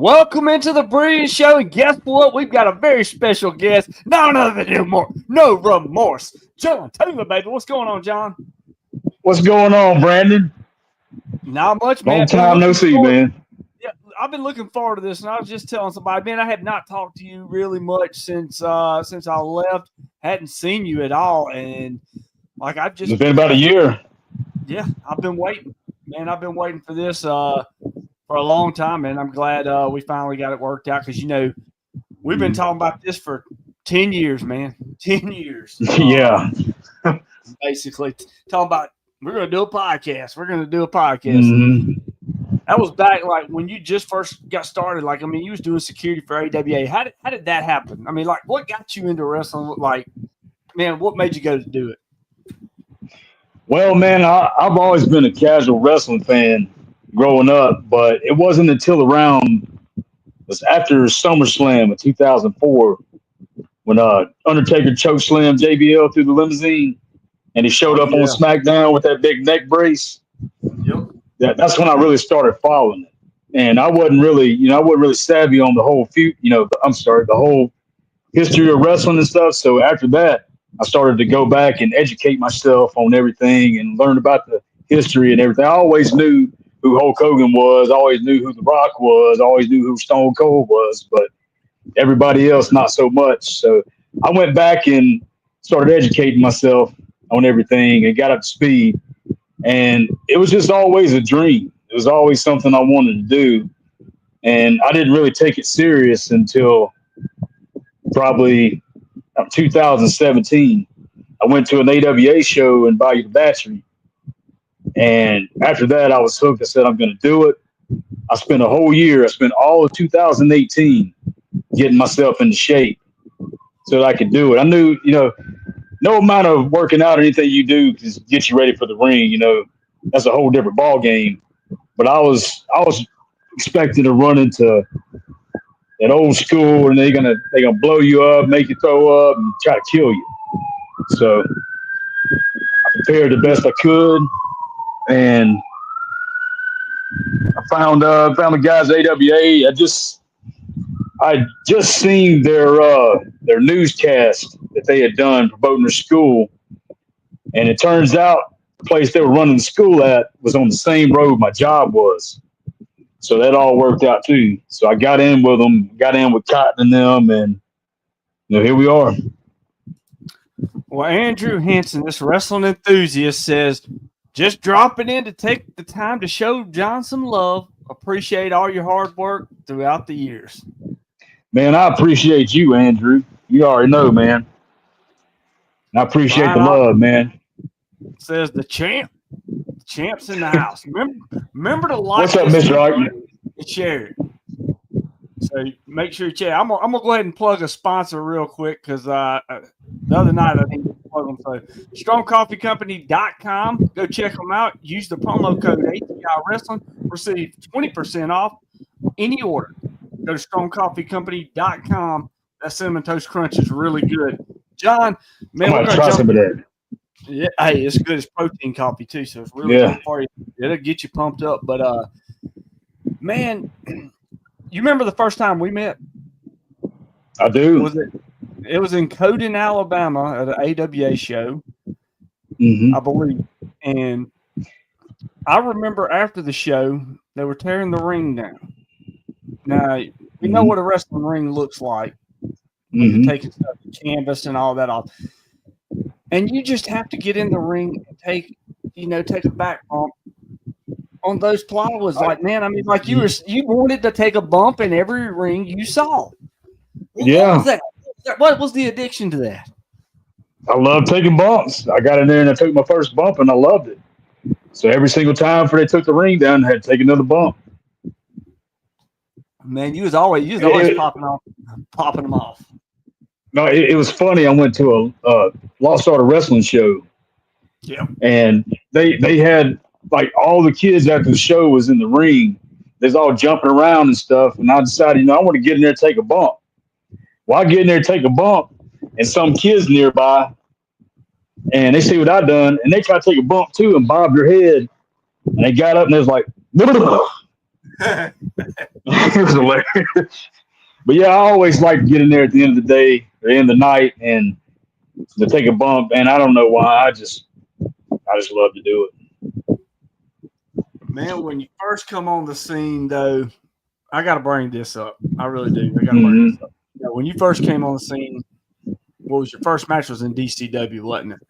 Welcome into the Breeze Show, and guess what? We've got a very special guest, none other than no Remorse John Taylor, baby. What's going on, John? What's going on, Brandon? Not much, man. Long time no see, man. Yeah, I've been looking forward to this, and I was just telling somebody, man, I have not talked to you really much since I left. Hadn't seen you at all, and like It's been about a year. Yeah, I've been waiting, man. I've been waiting for this for a long time, man. I'm glad we finally got it worked out because we've been talking about this for 10 years, man. 10 years. Yeah. Basically talking about we're going to do a podcast. We're going to do a podcast. Mm-hmm. That was back like when you just first got started. Like, I mean, you was doing security for AWA. How did that happen? I mean, like, what got you into wrestling? Like, man, what made you go to do it? Well, man, I've always been a casual wrestling fan growing up, but it wasn't until it was after SummerSlam in 2004 when Undertaker chokeslammed JBL through the limousine and he showed up on SmackDown with that big neck brace. Yep. That's when I really started following it. And I wasn't really savvy on the whole the whole history of wrestling and stuff. So after that, I started to go back and educate myself on everything and learn about the history and everything. I always knew who Hulk Hogan was. I always knew who The Rock was. I always knew who Stone Cold was, but everybody else, not so much. So I went back and started educating myself on everything and got up to speed. And it was just always a dream. It was always something I wanted to do. And I didn't really take it serious until probably 2017. I went to an AWA show in Bayou Battery. And after that, I was hooked. I said, I'm going to do it. I spent a whole year. I spent all of 2018 getting myself into shape so that I could do it. I knew, no amount of working out or anything you do can get you ready for the ring. That's a whole different ball game. But I was expecting to run into that old school, and they're gonna blow you up, make you throw up, and try to kill you. So I prepared the best I could, and I found the guys at AWA. I just seen their newscast that they had done promoting their school, and it turns out the place they were running the school at was on the same road my job was. So that all worked out too. So I got in with them, got in with Cotton and them, and here we are. Well, Andrew Hansen, this wrestling enthusiast, says, just dropping in to take the time to show John some love. Appreciate all your hard work throughout the years. Man, I appreciate you, Andrew. You already know, man. And I appreciate the love, man. Says the champ. The champ's in the house. Remember to like. What's up, Mr. Argument? And share it. So make sure you share. I'm gonna go ahead and plug a sponsor real quick because the other night I think plug them. So strongcoffeecompany.com. Go check them out. Use the promo code ATI Wrestling. Receive 20% off any order. Go to strongcoffeecompany.com. That Cinnamon Toast Crunch is really good. John, man, I'm gonna try some of that. Yeah, hey, it's good. It's protein coffee too, so it's really good for you. It'll get you pumped up. But man, you remember the first time we met? I do. It was in Coding, Alabama at an AWA show, I believe. And I remember after the show, they were tearing the ring down. Now, you know what a wrestling ring looks like. You're taking stuff, canvas and all that off. And you just have to get in the ring and take a back bump on those plywoods. Like, man, I mean, like you wanted to take a bump in every ring you saw. What was the addiction to that? I love taking bumps. I got in there and I took my first bump and I loved it. So every single time before they took the ring down, I had to take another bump. Man, you was always popping them off. No, it was funny. I went to a Lost Art of Wrestling show. Yeah. And they had like all the kids after the show was in the ring. They was all jumping around and stuff. And I decided, I want to get in there and take a bump. Well, I get in there and take a bump, and some kids nearby, and they see what I done, and they try to take a bump too and bob their head. And they got up and they was like, It was hilarious. But yeah, I always like getting there at the end of the day, or the end of the night, and to take a bump. And I don't know why. I just love to do it. Man, when you first come on the scene, though, I got to bring this up. I really do. I got to bring this up. You know, when you first came on the scene, what was your first match? Was in DCW, wasn't it?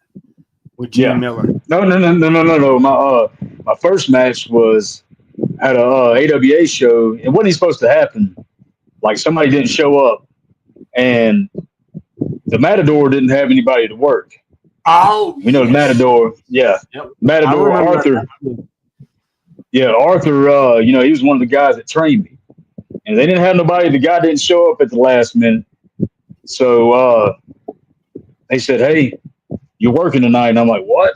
With Gene Miller. No. My first match was at a AWA show. It wasn't supposed to happen. Like somebody didn't show up, and the Matador didn't have anybody to work. Oh, you know the Matador, yeah, yep. Matador Arthur. Yeah, Arthur. You know, he was one of the guys that trained me, and they didn't have nobody. The guy didn't show up at the last minute, so they said, "Hey, you're working tonight," and I'm like, "What?"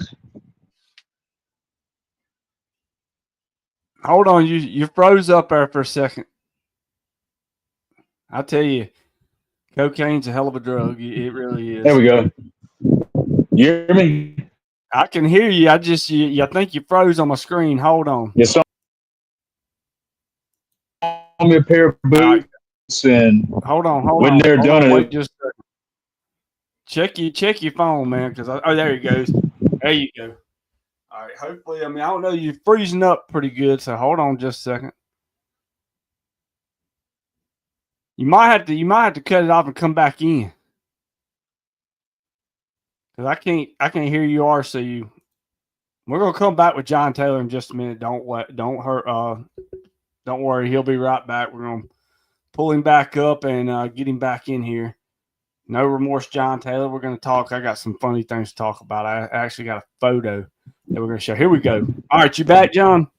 Hold on, you froze up there for a second. I tell you, cocaine's a hell of a drug. It really is. There we go. You hear me? I can hear you. I think you froze on my screen. Hold on. Yes, me a pair of boots and hold on. When they're done, wait just a second. Check your phone, man. Because there he goes. There you go. All right. Hopefully, I don't know. You're freezing up pretty good. So hold on just a second. You might have to cut it off and come back in. Because I can't hear you, RCU. We're gonna come back with John Taylor in just a minute. Don't worry, he'll be right back. We're gonna pull him back up and get him back in here. No Remorse John Taylor. We're gonna talk. I got some funny things to talk about. I actually got a photo that we're gonna show. Here we go. All right, you back, John?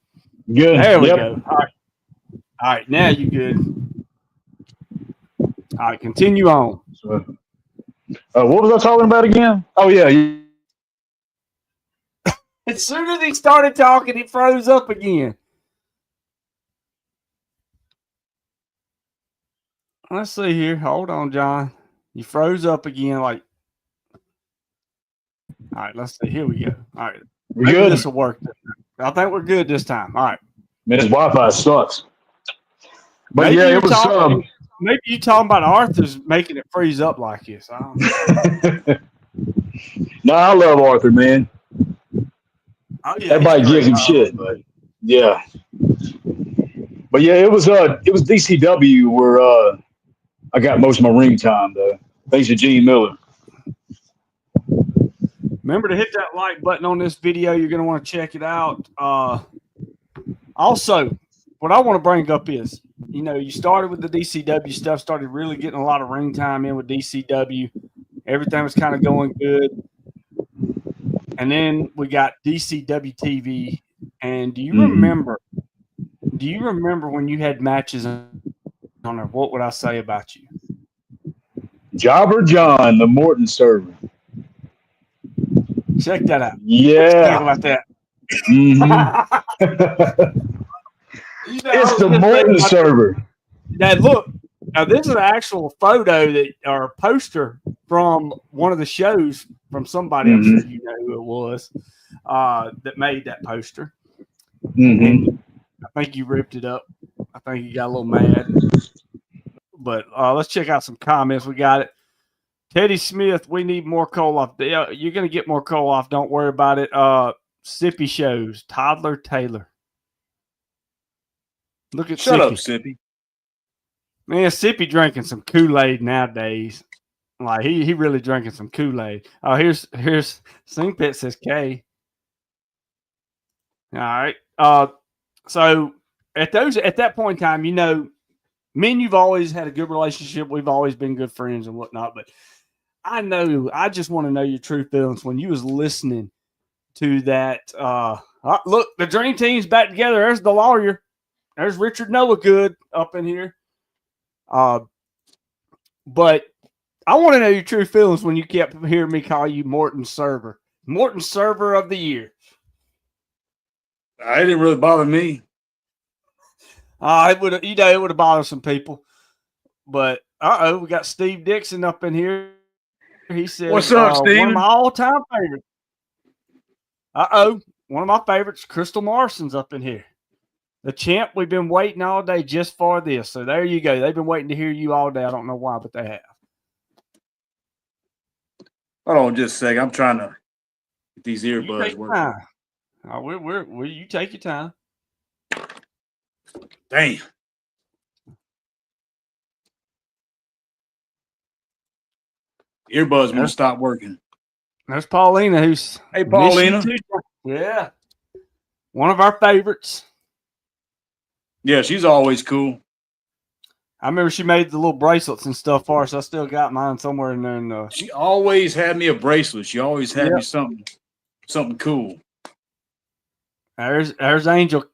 Good. There we go. All right, now you good. All right, continue on. What was I talking about again? Oh yeah. As soon as he started talking, he froze up again. Let's see here. Hold on, John. You froze up again. All right, let's see. Here we go. All right. We're good. This will work. I think we're good this time. All right. Man, this Wi-Fi sucks. But maybe it was maybe you talking about Arthur's making it freeze up like this. I don't know. No, I love Arthur, man. Oh, yeah, everybody gives him shit, but yeah. But yeah, it was DCW where I got most of my ring time though. Thanks to Gene Miller. Remember to hit that like button on this video. You're going to want to check it out. Also, what I want to bring up is, you started with the DCW stuff, started really getting a lot of ring time in with DCW. Everything was kind of going good. And then we got DCW TV. And do you remember when you had matches on there? What would I say about you? Jobber John, the Morton server. Check that out. Yeah. Talk about that. It's the Morton server. Look, now this is an actual photo or a poster from one of the shows from somebody. I'm sure you know who it was that made that poster. And I think you ripped it up. I think you got a little mad. But let's check out some comments. We got it. Teddy Smith, we need more Koloff. You're going to get more Koloff. Don't worry about it. Sippy shows. Toddler Taylor. Look at Shut Sippy. up, Sippy. Man, Sippy drinking some Kool-Aid nowadays. Like he really drinking some Kool-Aid. Oh, here's Sing Pit says K. All right. So at that point in time, me and you've always had a good relationship. We've always been good friends and whatnot. But I just want to know your true feelings when you was listening to that. Look, the Dream Team's back together. There's the lawyer. There's Richard Noah Good up in here. But I want to know your true feelings when you kept hearing me call you Morton Server. Morton Server of the Year. It didn't really bother me. It would have bothered some people. But we got Steve Dixon up in here. He said, "What's up, Steve? One of my all-time favorites." One of my favorites, Crystal Morrison's up in here. The champ, we've been waiting all day just for this. So there you go. They've been waiting to hear you all day. I don't know why, but they have. Hold on just a second. I'm trying to get these You earbuds take your working. time. You take your time. Damn. Earbuds won't stop working. There's Paulina, who's Hey, Paulina. Yeah. One of our favorites. Yeah, she's always cool. I remember she made the little bracelets and stuff for us. I still got mine somewhere in there. She always had me a bracelet. She always had me something cool. There's Angel,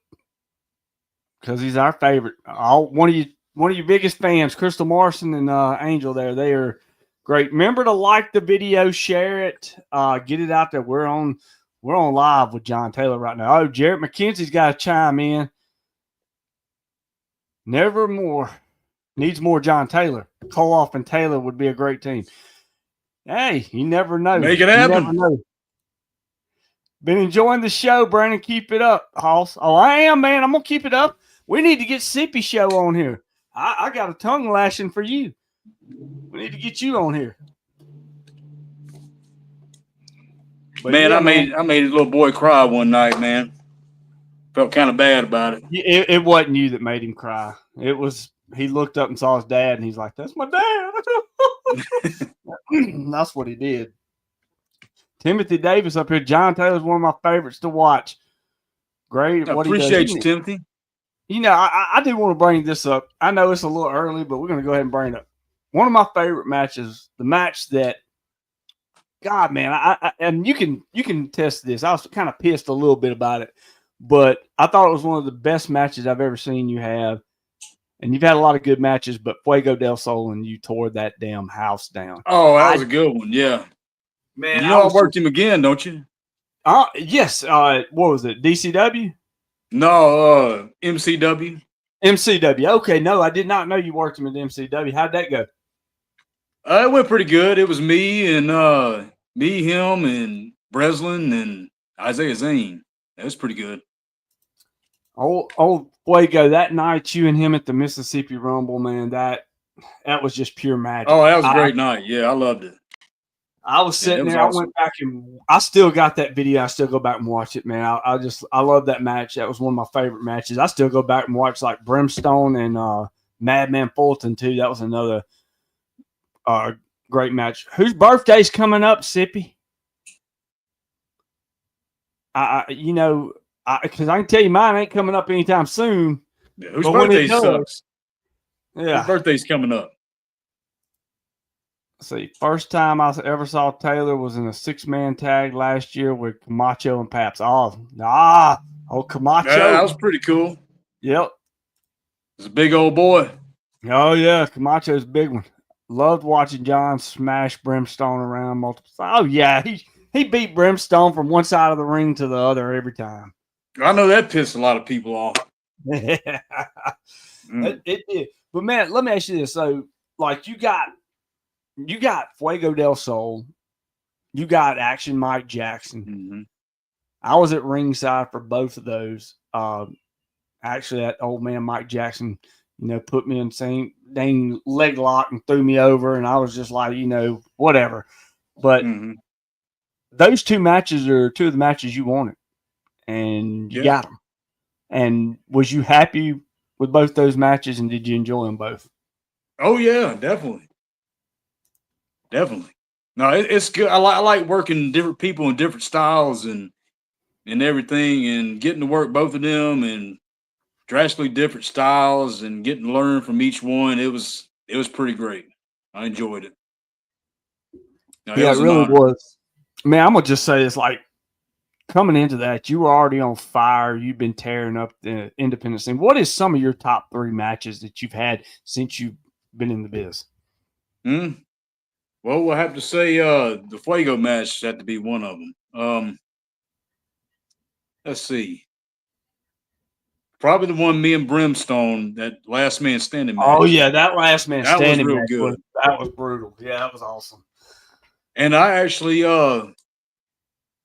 because he's our favorite. One of your biggest fans, Crystal Morrison and Angel. They are great. Remember to like the video, share it, get it out there. We're on live with John Taylor right now. Oh, Jarrett McKenzie's got to chime in. Nevermore needs more John Taylor. Koloff and Taylor would be a great team. Hey, you never know. Make it happen. You never know. Been enjoying the show, Brandon. Keep it up, Hoss. Oh, I am, man. I'm going to keep it up. We need to get Sippy Show on here. I got a tongue lashing for you. We need to get you on here. But man, yeah, I made a little boy cry one night, man. Felt kind of bad about it. It wasn't you that made him cry. It was he looked up and saw his dad, and he's like, "That's my dad." That's what he did. Timothy Davis up here. John Taylor's one of my favorites to watch. Great. I appreciate you, Timothy. You know, I do want to bring this up. I know it's a little early, but we're going to go ahead and bring it up. One of my favorite matches, the match that, God, man, I and you can test this. I was kind of pissed a little bit about it, but I thought it was one of the best matches I've ever seen you have. And you've had a lot of good matches, but Fuego del Sol, and you tore that damn house down. Oh, that was a good one, yeah. Man, you know I worked him again, don't you? Yes. What was it? DCW? No, MCW. MCW. Okay, no, I did not know you worked him at MCW. How'd that go? It went pretty good. It was me, him, and Breslin and Isaiah Zane. That was pretty good. Old Fuego, that night you and him at the Mississippi Rumble, man, that was just pure magic. Oh, that was a great night. Yeah, I loved it. I was sitting there. Awesome. I went back and I still got that video. I still go back and watch it, man. I love that match. That was one of my favorite matches. I still go back and watch like Brimstone and Madman Fulton too. That was another great match. Whose birthday's coming up, Sippy? Because I can tell you mine ain't coming up anytime soon. Yeah, whose birthday sucks? Yeah, whose birthday's coming up? Let's see, first time I ever saw Taylor was in a 6-man tag last year with Camacho and Paps. Camacho. Yeah, that was pretty cool. Yep. It's a big old boy. Oh, yeah. Camacho's a big one. Loved watching John smash Brimstone around multiple times. Oh, yeah. He beat Brimstone from one side of the ring to the other every time. I know that pissed a lot of people off. It did. But, man, let me ask you this. So, like, you got Fuego del Sol. You got Action Mike Jackson. Mm-hmm. I was at ringside for both of those. Actually, that old man Mike Jackson, put me in the same dang leg lock and threw me over, and I was just like, whatever. But those two matches are two of the matches you wanted, and you got them. And was you happy with both those matches, and did you enjoy them both? Oh, yeah, definitely. Definitely. No, it's good. I like working different people in different styles and everything, and getting to work both of them and drastically different styles and getting to learn from each one. It was pretty great. I enjoyed it. No, it really was. Man, I'm gonna just say this: like coming into that, you were already on fire. You've been tearing up the independent scene. What is some of your top 3 matches that you've had since you've been in the biz? Well, we'll have to say the Fuego match had to be one of them. Let's see. Probably the one me and Brimstone, that last man standing match. Oh, yeah, that last man standing match. That was real good. That was brutal. Yeah, that was awesome. And I actually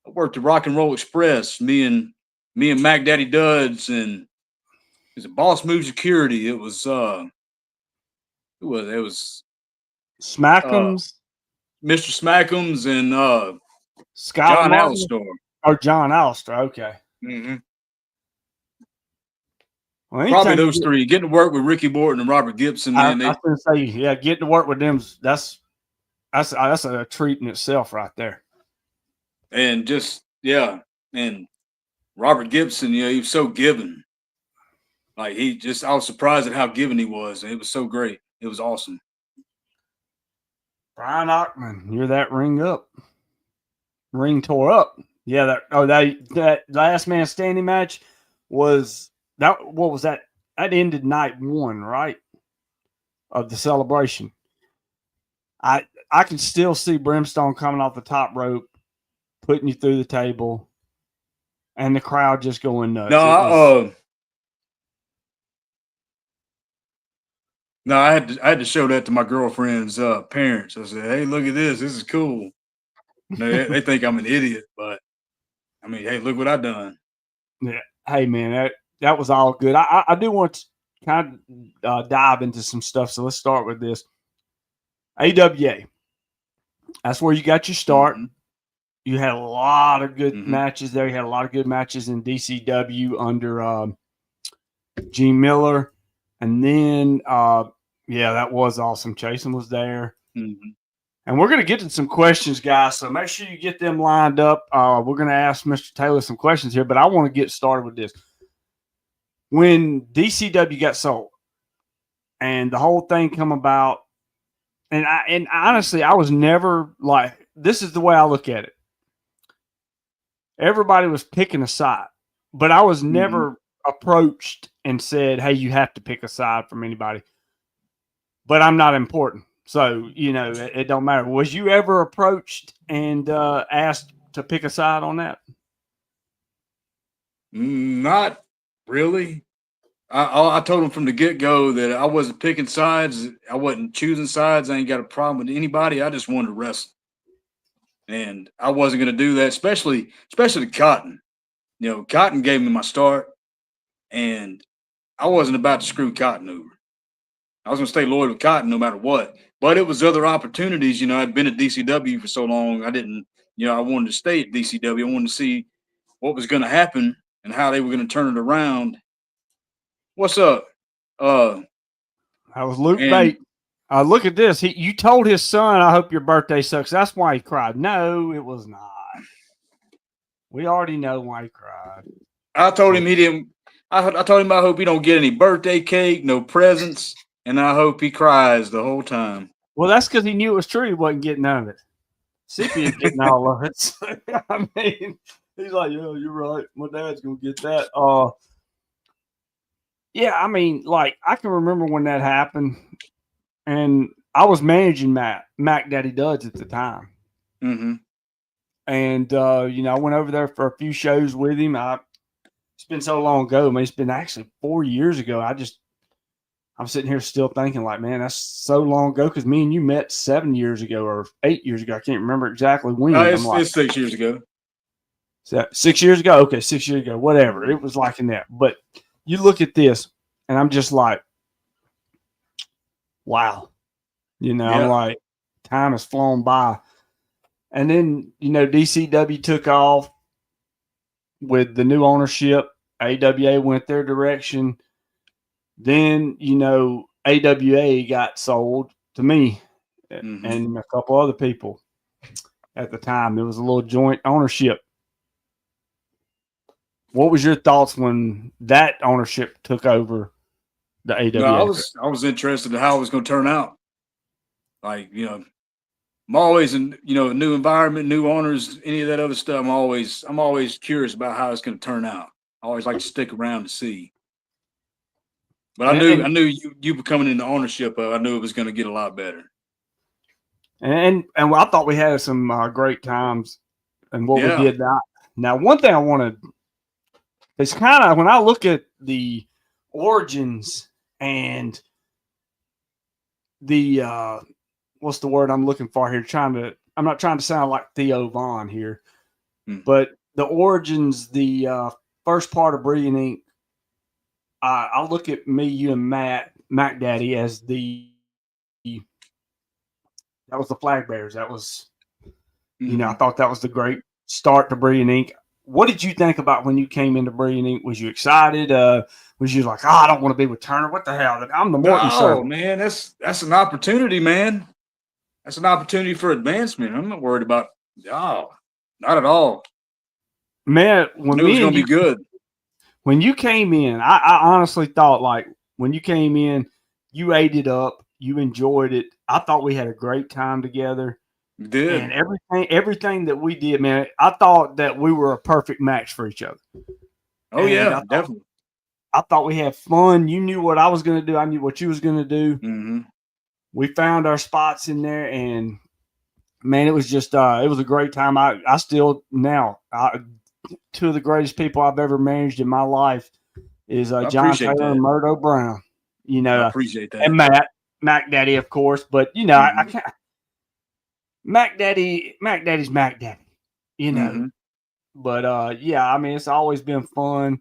worked at Rock and Roll Express, me and Mac Daddy Duds and It's a Boss Move Security. It was who was it? It was Smackums, Mr. Smackums and Scott John Martin, Alstor. or John Alstor. Okay. Mm-hmm. Well, Probably those three. Getting to work with Ricky Morton and Robert Gibson, man. I was going to say, yeah, getting to work with them, that's a treat in itself right there. And just, yeah. And Robert Gibson, he was so giving. Like, I was surprised at how giving he was. And it was so great. It was awesome. Brian Ockman, you're that ring up. Ring tore up. Yeah, that last man standing match was that. What was that? That ended night 1, right? Of the celebration. I can still see Brimstone coming off the top rope, putting you through the table, and the crowd just going nuts. No, I had to show that to my girlfriend's parents. I said, "Hey, look at this. This is cool." They think I'm an idiot, but I mean, hey, look what I done. Yeah. Hey, man, that was all good. I do want to kind of dive into some stuff. So let's start with this. AWA. That's where you got your start. Mm-hmm. You had a lot of good matches there. You had a lot of good matches in DCW under Gene Miller. And then, that was awesome. Chasen was there. Mm-hmm. And we're going to get to some questions, guys, so make sure you get them lined up. We're going to ask Mr. Taylor some questions here, but I want to get started with this. When DCW got sold and the whole thing come about, and honestly, I was never like, this is the way I look at it. Everybody was picking a side, but I was never approached and said, hey, you have to pick a side from anybody. But I'm not important. So, it don't matter. Was you ever approached and asked to pick a side on that? Not really. I told him from the get-go that I wasn't picking sides. I wasn't choosing sides. I ain't got a problem with anybody. I just wanted to wrestle. And I wasn't going to do that, especially Cotton. Cotton gave me my start, and I wasn't about to screw Cotton over. I was going to stay loyal with Cotton no matter what. But it was other opportunities. I'd been at DCW for so long. I didn't, I wanted to stay at DCW. I wanted to see what was going to happen and how they were going to turn it around. What's up? That was Luke Bate. Look at this. You told his son, I hope your birthday sucks. That's why he cried. No, it was not. We already know why he cried. I told him he didn't. I told him I hope he don't get any birthday cake, no presents. And I hope he cries the whole time. Well, that's because he knew it was true. He wasn't getting none of it. Sippy is getting all of it. I mean, he's like, yeah, you're right. My dad's going to get that. Yeah, I mean, like, I can remember when that happened. And I was managing Mac Daddy Duds at the time. Mm-hmm. And, I went over there for a few shows with him. It's been so long ago. I mean, it's been actually 4 years ago. I'm sitting here still thinking like, man, that's so long ago because me and you met 7 years ago or 8 years ago. I can't remember exactly when. It's 6 years ago. 6 years ago? Okay, 6 years ago. Whatever. It was like in that. But you look at this, and I'm just like, wow. I'm like, time has flown by. And then, DCW took off with the new ownership. AWA went their direction. Then, AWA got sold to me and a couple other people at the time. There was a little joint ownership. What was your thoughts when that ownership took over the AWA? No, I was interested in how it was going to turn out. Like, I'm always in, new environment, new owners, any of that other stuff. I'm always curious about how it's going to turn out. I always like to stick around to see. But I knew you were coming into ownership of. I knew it was going to get a lot better. And I thought we had some great times and what we did. Now, one thing I wanted is kind of when I look at the origins and the what's the word I'm looking for here? I'm not trying to sound like Theo Vaughn here, but the origins, the first part of Brilliant Inc. I look at me, you, and Mac Daddy as that was the flag bearers. That was, I thought that was the great start to Brilliant Ink. What did you think about when you came into Brilliant Ink? Was you excited? Was you like, I don't want to be with Turner? What the hell? I'm the Morton son. Oh man, that's an opportunity, man. That's an opportunity for advancement. I'm not worried about not at all. Man, I knew it was gonna be good. When you came in, I honestly thought like when you came in, you ate it up, you enjoyed it. I thought we had a great time together. You did. And everything that we did, man, I thought that we were a perfect match for each other. Oh, yeah, definitely. I thought we had fun. You knew what I was going to do. I knew what you was going to do. Mm-hmm. We found our spots in there, and man, it was just it was a great time. I still now two of the greatest people I've ever managed in my life is John Taylor and Murdo Brown. I appreciate that. And Mac Daddy, of course, but I can't. Mac Daddy's Mac Daddy, Mm-hmm. But I mean, it's always been fun,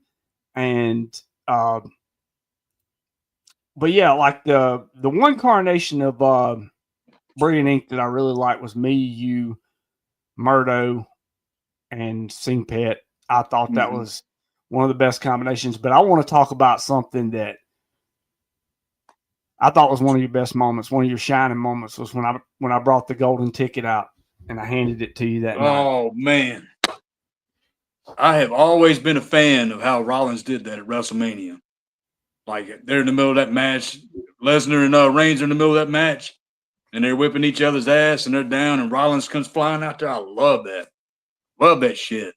and but yeah, like the one carnation of Brilliant Ink that I really liked was me, you, Murdo, and Sing Pet. I thought that was one of the best combinations. But I want to talk about something that I thought was one of your best moments, one of your shining moments, was when I brought the golden ticket out and I handed it to you that night. Oh man, I have always been a fan of how Rollins did that at WrestleMania. Like they're in the middle of that match, Lesnar and Reigns are in the middle of that match, and they're whipping each other's ass, and they're down, and Rollins comes flying out there. I love that shit.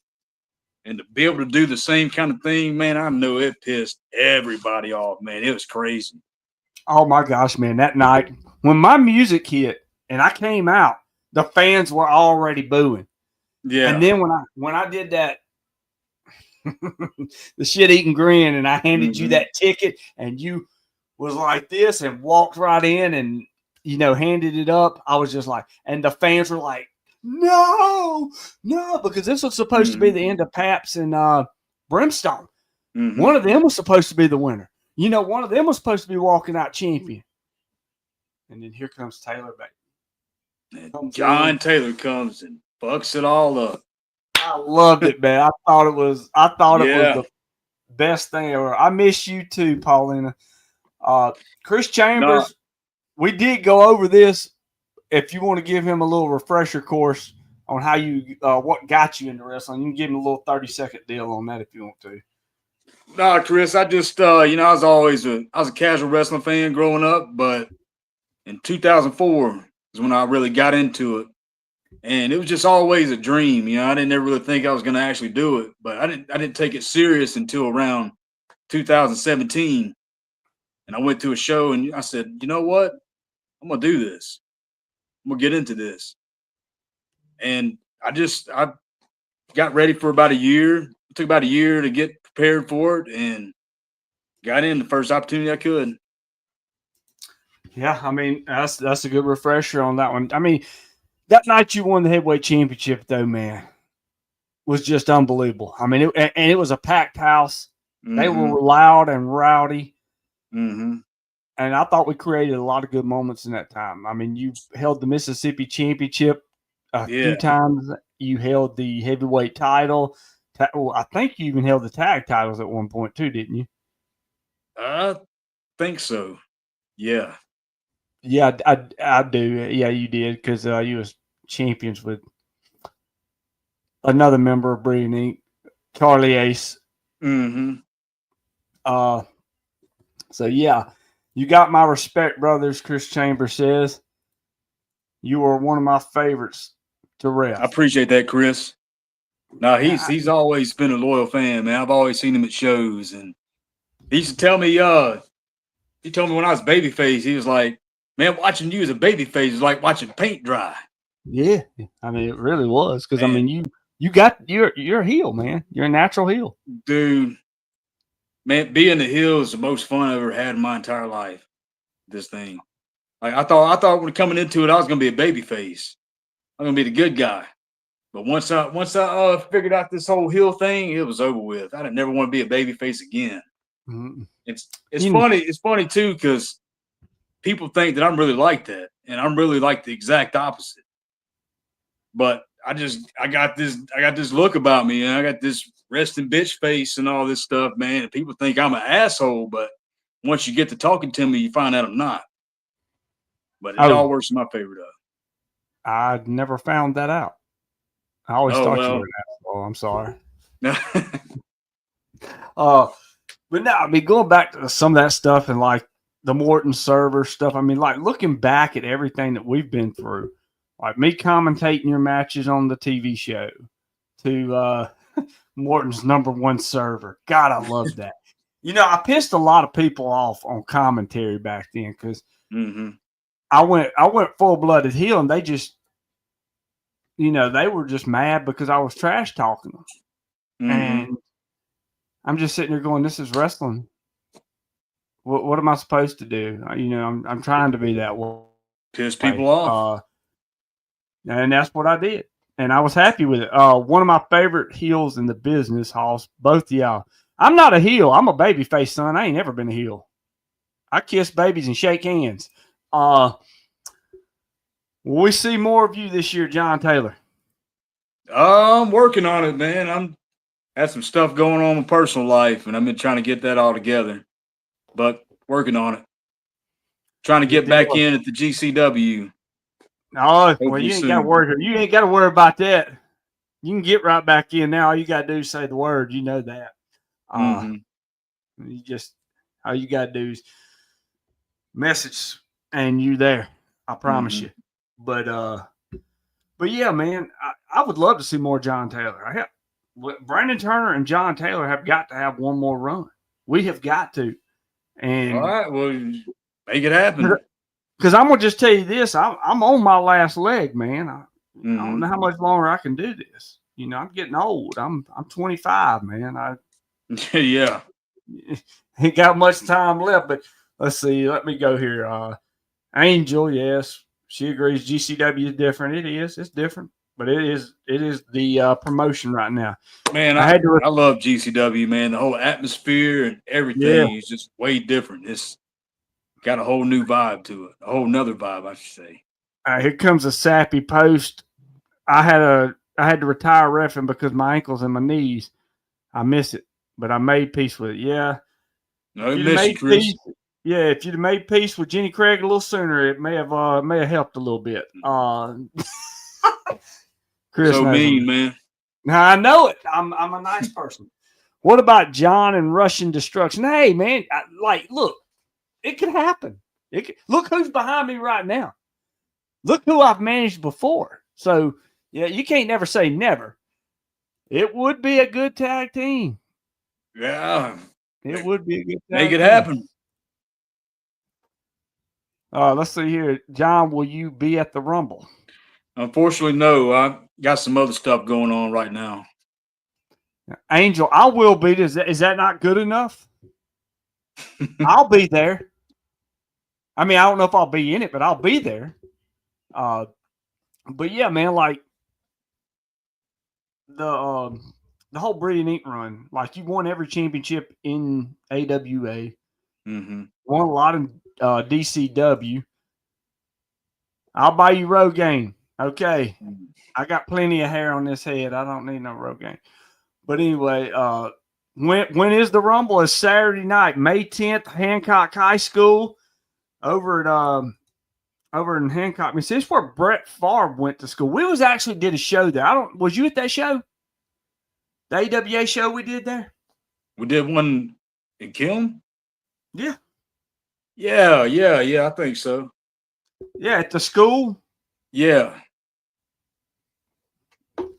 And to be able to do the same kind of thing, man, I know it pissed everybody off, man. It was crazy. Oh my gosh, man! That night when my music hit and I came out, the fans were already booing. Yeah. And then when I did that, the shit-eating grin, and I handed you that ticket, and you was like this and walked right in and handed it up, I was just like, and the fans were like, no, because this was supposed to be the end of Paps and Brimstone. One of them was supposed to be the winner. One of them was supposed to be walking out champion. And then here comes Taylor back. John Taylor comes and fucks it all up. I loved it, man. I thought it was the best thing ever. I miss you too, Paulina. Chris Chambers, we did go over this. If you want to give him a little refresher course on how you what got you into wrestling, you can give him a little 30-second deal on that if you want to. Nah, Chris, I just I was a casual wrestling fan growing up, but in 2004 is when I really got into it. And it was just always a dream. I didn't ever really think I was going to actually do it, but I didn't take it serious until around 2017. And I went to a show and I said, you know what? I'm going to do this. I'm going to get into this. And I got ready for about a year. It took about a year to get prepared for it and got in the first opportunity I could. Yeah, I mean, that's a good refresher on that one. I mean, that night you won the heavyweight championship, though, man, was just unbelievable. I mean, it was a packed house. They were loud and rowdy. Mm-hmm. And I thought we created a lot of good moments in that time. I mean, you held the Mississippi Championship a few times. You held the heavyweight title. I think you even held the tag titles at one point too, didn't you? I think so. Yeah. Yeah, I do. Yeah, you did, because you was champions with another member of Brilliant Ink, Charlie Ace. Mm-hmm. So yeah, you got my respect, brothers. Chris Chambers says you are one of my favorites to ref. I appreciate that, Chris. No, he's always been a loyal fan, man. I've always seen him at shows, and he used to tell me, he told me when I was babyface, he was like, man, watching you as a babyface is like watching paint dry. Yeah, I mean, it really was, because I mean, you're a heel, man. You're a natural heel, dude. Man, being the heel is the most fun I ever had in my entire life. This thing, like I thought when coming into it, I was gonna be a babyface. I'm gonna be the good guy. But once I figured out this whole heel thing, it was over with. I didn't never want to be a babyface again. Mm-hmm. It's funny. It's funny too because people think that I'm really like that, and I'm really like the exact opposite. But I got this look about me, and I got this resting bitch face and all this stuff, man. And people think I'm an asshole, but once you get to talking to me, you find out I'm not. But it all works in my favor, though. I never found that out. I always thought you were an asshole. I'm sorry. But no, I mean, going back to some of that stuff and like the Morton server stuff, I mean, like looking back at everything that we've been through, like me commentating your matches on the TV show to Morton's #1 server. God, I love that. I pissed a lot of people off on commentary back then because I went full-blooded heel, and they just, they were just mad because I was trash talking them. And I'm just sitting there going, this is wrestling. What am I supposed to do? I'm trying to be that way. Piss people off. And that's what I did. And I was happy with it. One of my favorite heels in the business, Hoss, both of y'all. I'm not a heel. I'm a babyface, son. I ain't never been a heel. I kiss babies and shake hands. Will we see more of you this year, John Taylor? I'm working on it, man. I'm had some stuff going on in my personal life, and I've been trying to get that all together. But working on it. Trying to get back in at the GCW. Oh, well, you ain't got to worry. You ain't got to worry about that. You can get right back in now. All you got to do is say the word. You know that. You just all you got to do is message, and you there. I promise you. But yeah, man, I would love to see more John Taylor. Brandon Turner and John Taylor have got to have one more run. We have got to. And all right, well, make it happen. Because I'm gonna just tell you this: I'm on my last leg, man. I don't know how much longer I can do this. I'm getting old. I'm 25, man. Yeah, ain't got much time left. But let's see. Let me go here. Angel, yes, she agrees. GCW is different. It is. It's different, but it is the promotion right now. Man, I love GCW, man. The whole atmosphere and everything is just way different. It's got a whole new vibe to it. A whole nother vibe, I should say. Here comes a sappy post. I had to retire reffing because my ankles and my knees. I miss it, but I made peace with it. Yeah. No, I miss you, Chris. Yeah, if you'd have made peace with Jenny Craig a little sooner, it may have helped a little bit. Chris, so mean, man. Now I know it. I'm a nice person. What about John and Russian Destruction? Hey, man, look, it could happen. Look who's behind me right now. Look who I've managed before. So, yeah, you can't never say never. It would be a good tag team. Yeah. It would be a good tag team. Make it happen. Let's see here. John, will you be at the Rumble? Unfortunately, no. I got some other stuff going on right now. Angel, I will be. Is that not good enough? I'll be there. I mean, I don't know if I'll be in it, but I'll be there. But yeah, man, like the whole Brilliant Ink run, like you won every championship in AWA. Won a lot in DCW. I'll buy you Rogaine. Okay. I got plenty of hair on this head. I don't need no Rogaine. But anyway, when is the Rumble? It's Saturday night, May 10th, Hancock High School over in Hancock. I mean, see, this is where Brett Favre went to school. We actually did a show there. Was you at that show? The AWA show we did there? We did one in Kiln? Yeah. Yeah, I think so. Yeah, at the school? Yeah.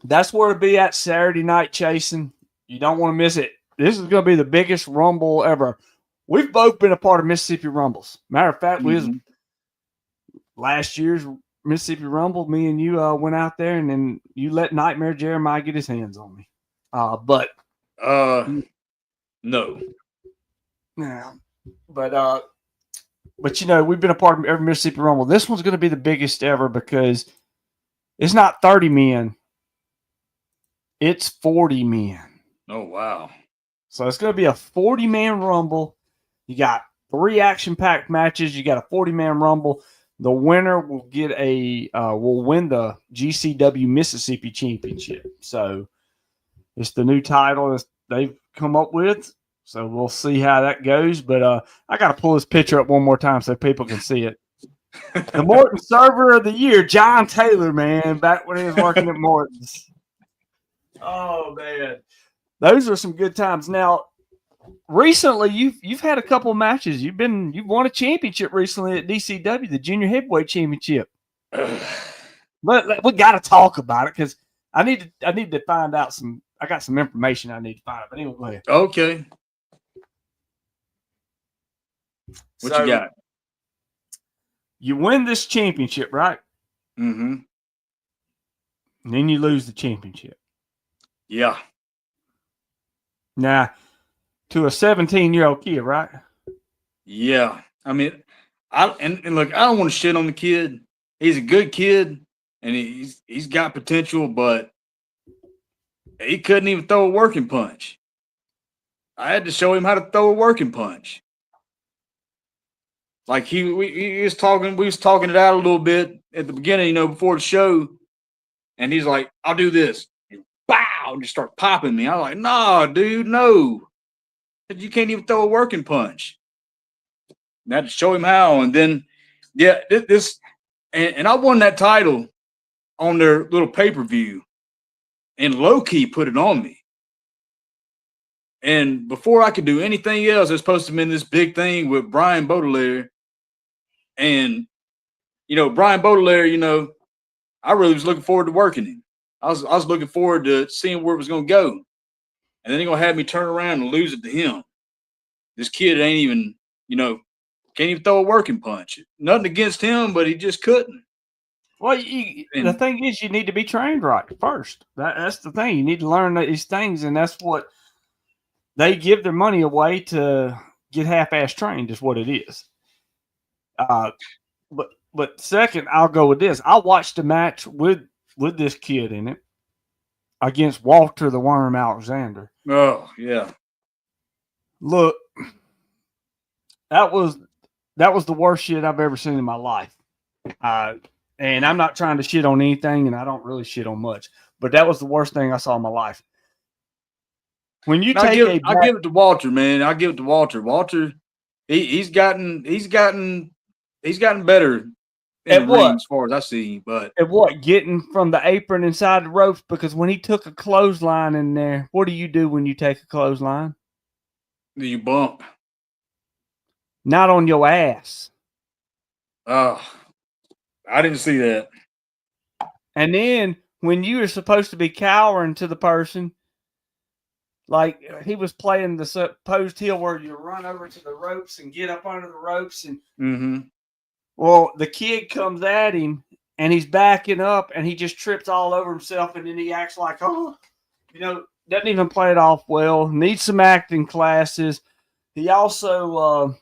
That's where to be at Saturday night, chasing. You don't want to miss it. This is going to be the biggest Rumble ever. We've both been a part of Mississippi Rumbles. Matter of fact, we was last year's Mississippi Rumble. Me and you went out there, and then you let Nightmare Jeremiah get his hands on me. No. Yeah. But we've been a part of every Mississippi Rumble. This one's going to be the biggest ever because it's not 30 men. It's 40 men. Oh, wow. So it's going to be a 40-man Rumble. You got 3 action-packed matches. You got a 40-man Rumble. The winner will get will win the GCW Mississippi Championship. So it's the new title they've come up with. So we'll see how that goes. But I got to pull this picture up one more time so people can see it. The Morton Server of the Year, John Taylor, man, back when he was working at Morton's. Oh, man. Those are some good times. Now, recently, you've had a couple of matches. You've won a championship recently at DCW, the Junior Heavyweight Championship. But we got to talk about it because I need to find out some. I got some information I need to find out. But anyway, go ahead. Okay. What you got? You win this championship, right? Mm-hmm. And then you lose the championship. Yeah. Now, to a 17-year-old kid, right? Yeah. I mean, and look, I don't want to shit on the kid. He's a good kid, and he's got potential, but he couldn't even throw a working punch. I had to show him how to throw a working punch. Like we was talking it out a little bit at the beginning, before the show, and he's like, "I'll do this," and bow, and just start popping me. I was like, "Nah, dude, no, you can't even throw a working punch." And I had to show him how, and then, yeah, and I won that title on their little pay-per-view, and low-key put it on me. And before I could do anything else, I was supposed to be in this big thing with Brian Baudelaire. And, Brian Baudelaire, I really was looking forward to working him. I was looking forward to seeing where it was going to go. And then they're going to have me turn around and lose it to him. This kid ain't even, can't even throw a working punch. Nothing against him, but he just couldn't. Well, the thing is, you need to be trained right first. That's the thing. You need to learn these things, and that's what they give their money away to get half-ass trained is what it is. But second, I'll go with this. I watched a match with this kid in it against Walter the Worm Alexander. Oh, yeah. Look, that was the worst shit I've ever seen in my life. And I'm not trying to shit on anything, and I don't really shit on much. But that was the worst thing I saw in my life. When you I give it to Walter, man. I give it to Walter. Walter, he's gotten better in the ring as far as I see. But at what? Getting from the apron inside the ropes? Because when he took a clothesline in there, what do you do when you take a clothesline? You bump. Not on your ass. Oh, I didn't see that. And then when you were supposed to be cowering to the person, like he was playing the supposed heel where you run over to the ropes and get up under the ropes. And well, the kid comes at him and he's backing up and he just trips all over himself. And then he acts like, doesn't even play it off well. Needs some acting classes. He also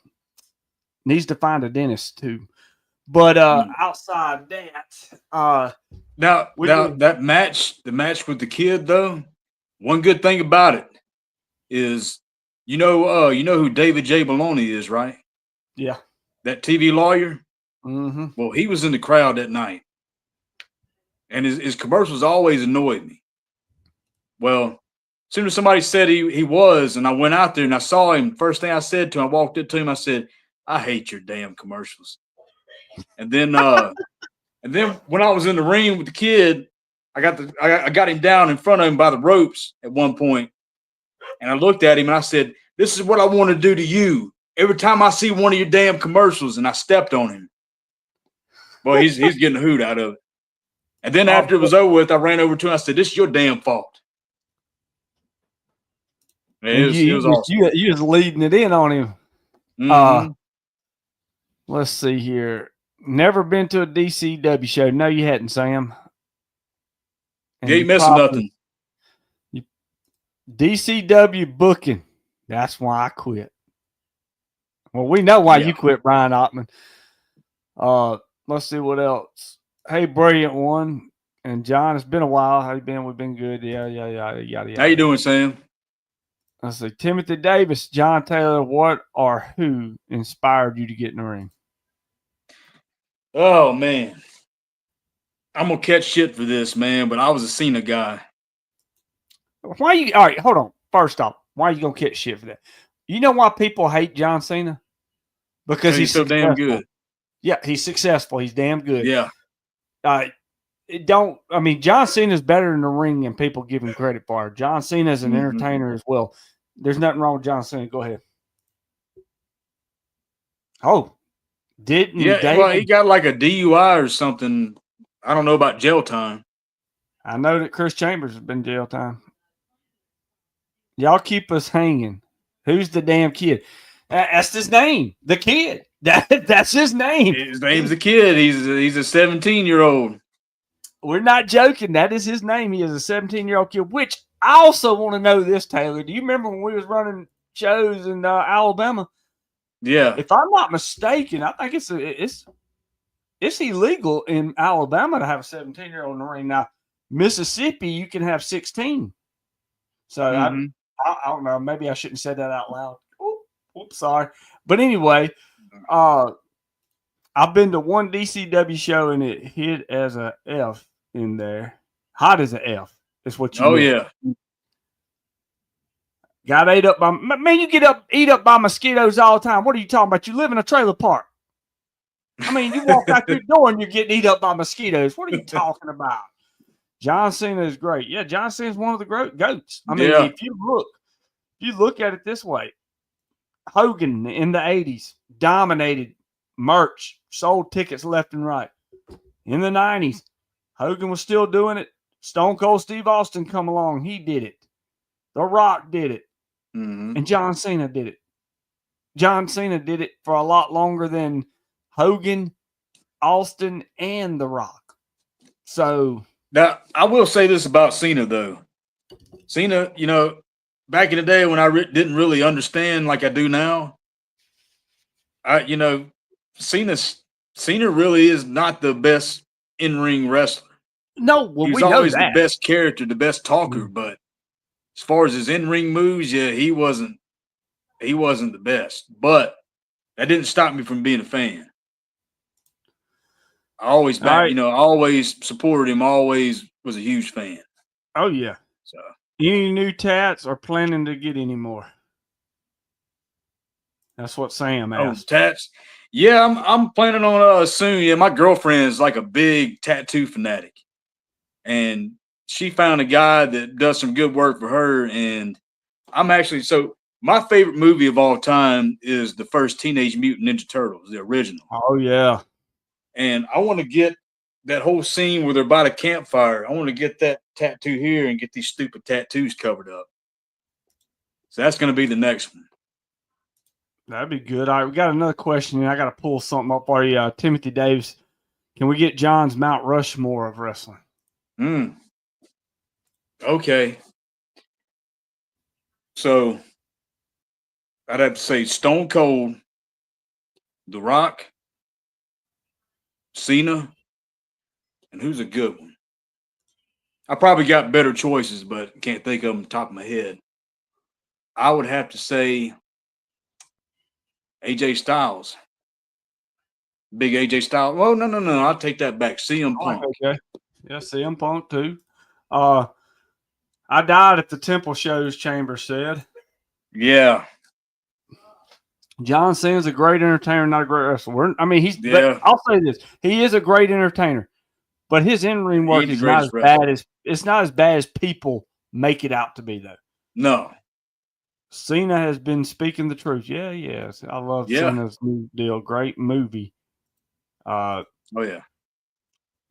needs to find a dentist too. But outside that, now that match, the match with the kid though, one good thing about it is, you know who David J. Maloney is, right? Yeah, that TV lawyer. Mm-hmm. Well, he was in the crowd that night, and his commercials always annoyed me. Well, as soon as somebody said he was, and I went out there and I saw him, first thing I said to him, I walked up to him, I said, "I hate your damn commercials." And then when I was in the ring with the kid, I got him down in front of him by the ropes at one point, and I looked at him and I said, "This is what I want to do to you every time I see one of your damn commercials." And I stepped on him. Well, he's getting a hoot out of it. And then after it was over with, I ran over to him. I said, "This is your damn fault." It was awesome. You was leading it in on him. Mm-hmm. Let's see here. Never been to a DCW show. No, you hadn't, Sam. And you ain't missing nothing. DCW booking. That's why I quit. Well, we know why you quit, Brian Ottman. Let's see what else. Hey, Brilliant One. And John, it's been a while. How you been? We've been good. Yeah. How you doing, Sam? Let's see. Timothy Davis, John Taylor, what or who inspired you to get in the ring? Oh, man. I'm going to catch shit for this, man, but I was a Cena guy. Why you? All right, hold on. First off, why are you going to catch shit for that? You know why people hate John Cena? Because he's so damn good. Yeah, he's successful. He's damn good. Yeah. John Cena's better in the ring than people give him credit for. John Cena is an entertainer as well. There's nothing wrong with John Cena. Go ahead. Oh, didn't David? Well, he got like a DUI or something. I don't know about jail time. I know that Chris Chambers has been jail time. Y'all keep us hanging. Who's the damn kid? That's his name. The kid. That's his name. His name's the kid. He's a 17-year-old. We're not joking. That is his name. He is a 17-year-old kid, which I also want to know this, Taylor. Do you remember when we was running shows in Alabama? Yeah. If I'm not mistaken, I think it's illegal in Alabama to have a 17-year-old in the ring. Now, Mississippi, you can have 16. So I don't know. Maybe I shouldn't have said that out loud. Oops, sorry. But anyway, I've been to one DCW show and it hit as a F in there. Hot as a F. That's what you meant. Yeah. Got ate up by man, you eat up by mosquitoes all the time. What are you talking about? You live in a trailer park. I mean, you walk out your door and you're getting eat up by mosquitoes. What are you talking about? John Cena is great. Yeah, John Cena is one of the great goats. I mean, if you look at it this way, Hogan in the 80s dominated merch, sold tickets left and right. In the 90s, Hogan was still doing it. Stone Cold Steve Austin come along. He did it. The Rock did it. And John Cena did it. John Cena did it for a lot longer than Hogan, Austin, and The Rock. So now I will say this about Cena, though. Cena, back in the day when I didn't really understand like I do now, Cena really is not the best in-ring wrestler. No, well, he was always the best character, the best talker, but as far as his in-ring moves, he wasn't the best. But that didn't stop me from being a fan. I always I always supported him, always was a huge fan. Oh yeah. So any new tats or planning to get any more? That's what Sam asked. Oh, tats. Yeah, I'm planning on soon. Yeah, my girlfriend is like a big tattoo fanatic. And she found a guy that does some good work for her. And my favorite movie of all time is the first Teenage Mutant Ninja Turtles, the original. Oh, yeah. And I want to get that whole scene where they're by the campfire. I want to get that tattoo here and get these stupid tattoos covered up. So that's going to be the next one. That'd be good. All right, we got another question, and I got to pull something up for you. Timothy Davis, can we get John's Mount Rushmore of wrestling? Okay. So I'd have to say Stone Cold, The Rock, Cena, and who's a good one? I probably got better choices, but can't think of them top of my head. I would have to say AJ Styles. Big AJ Styles. Well, no. I'll take that back. CM Punk. Okay. Yeah, CM Punk too. I died at the Temple shows, Chambers said. Yeah. John Cena's a great entertainer, not a great wrestler. I mean, I'll say this. He is a great entertainer, but his in-ring work is not as bad as people make it out to be, though. No. Cena has been speaking the truth. Yes. I love Cena's new deal. Great movie. Oh, yeah.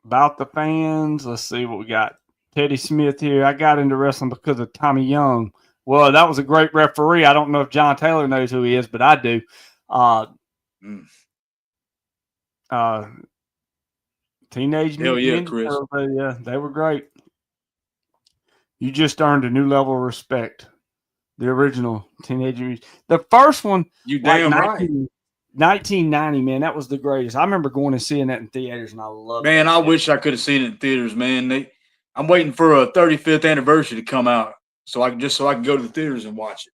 About the fans. Let's see what we got. Teddy Smith here. I got into wrestling because of Tommy Young. Well, that was a great referee. I don't know if John Taylor knows who he is, but I do. Teenage Mutant Ninja Turtles, yeah, they were great. You just earned a new level of respect. The original Teenage Mutant. The first one, you damn right. 1990, man, that was the greatest. I remember going and seeing that in theaters, and I loved it. Man, I wish I could have seen it in theaters, man. I'm waiting for a 35th anniversary to come out so I can go to the theaters and watch it.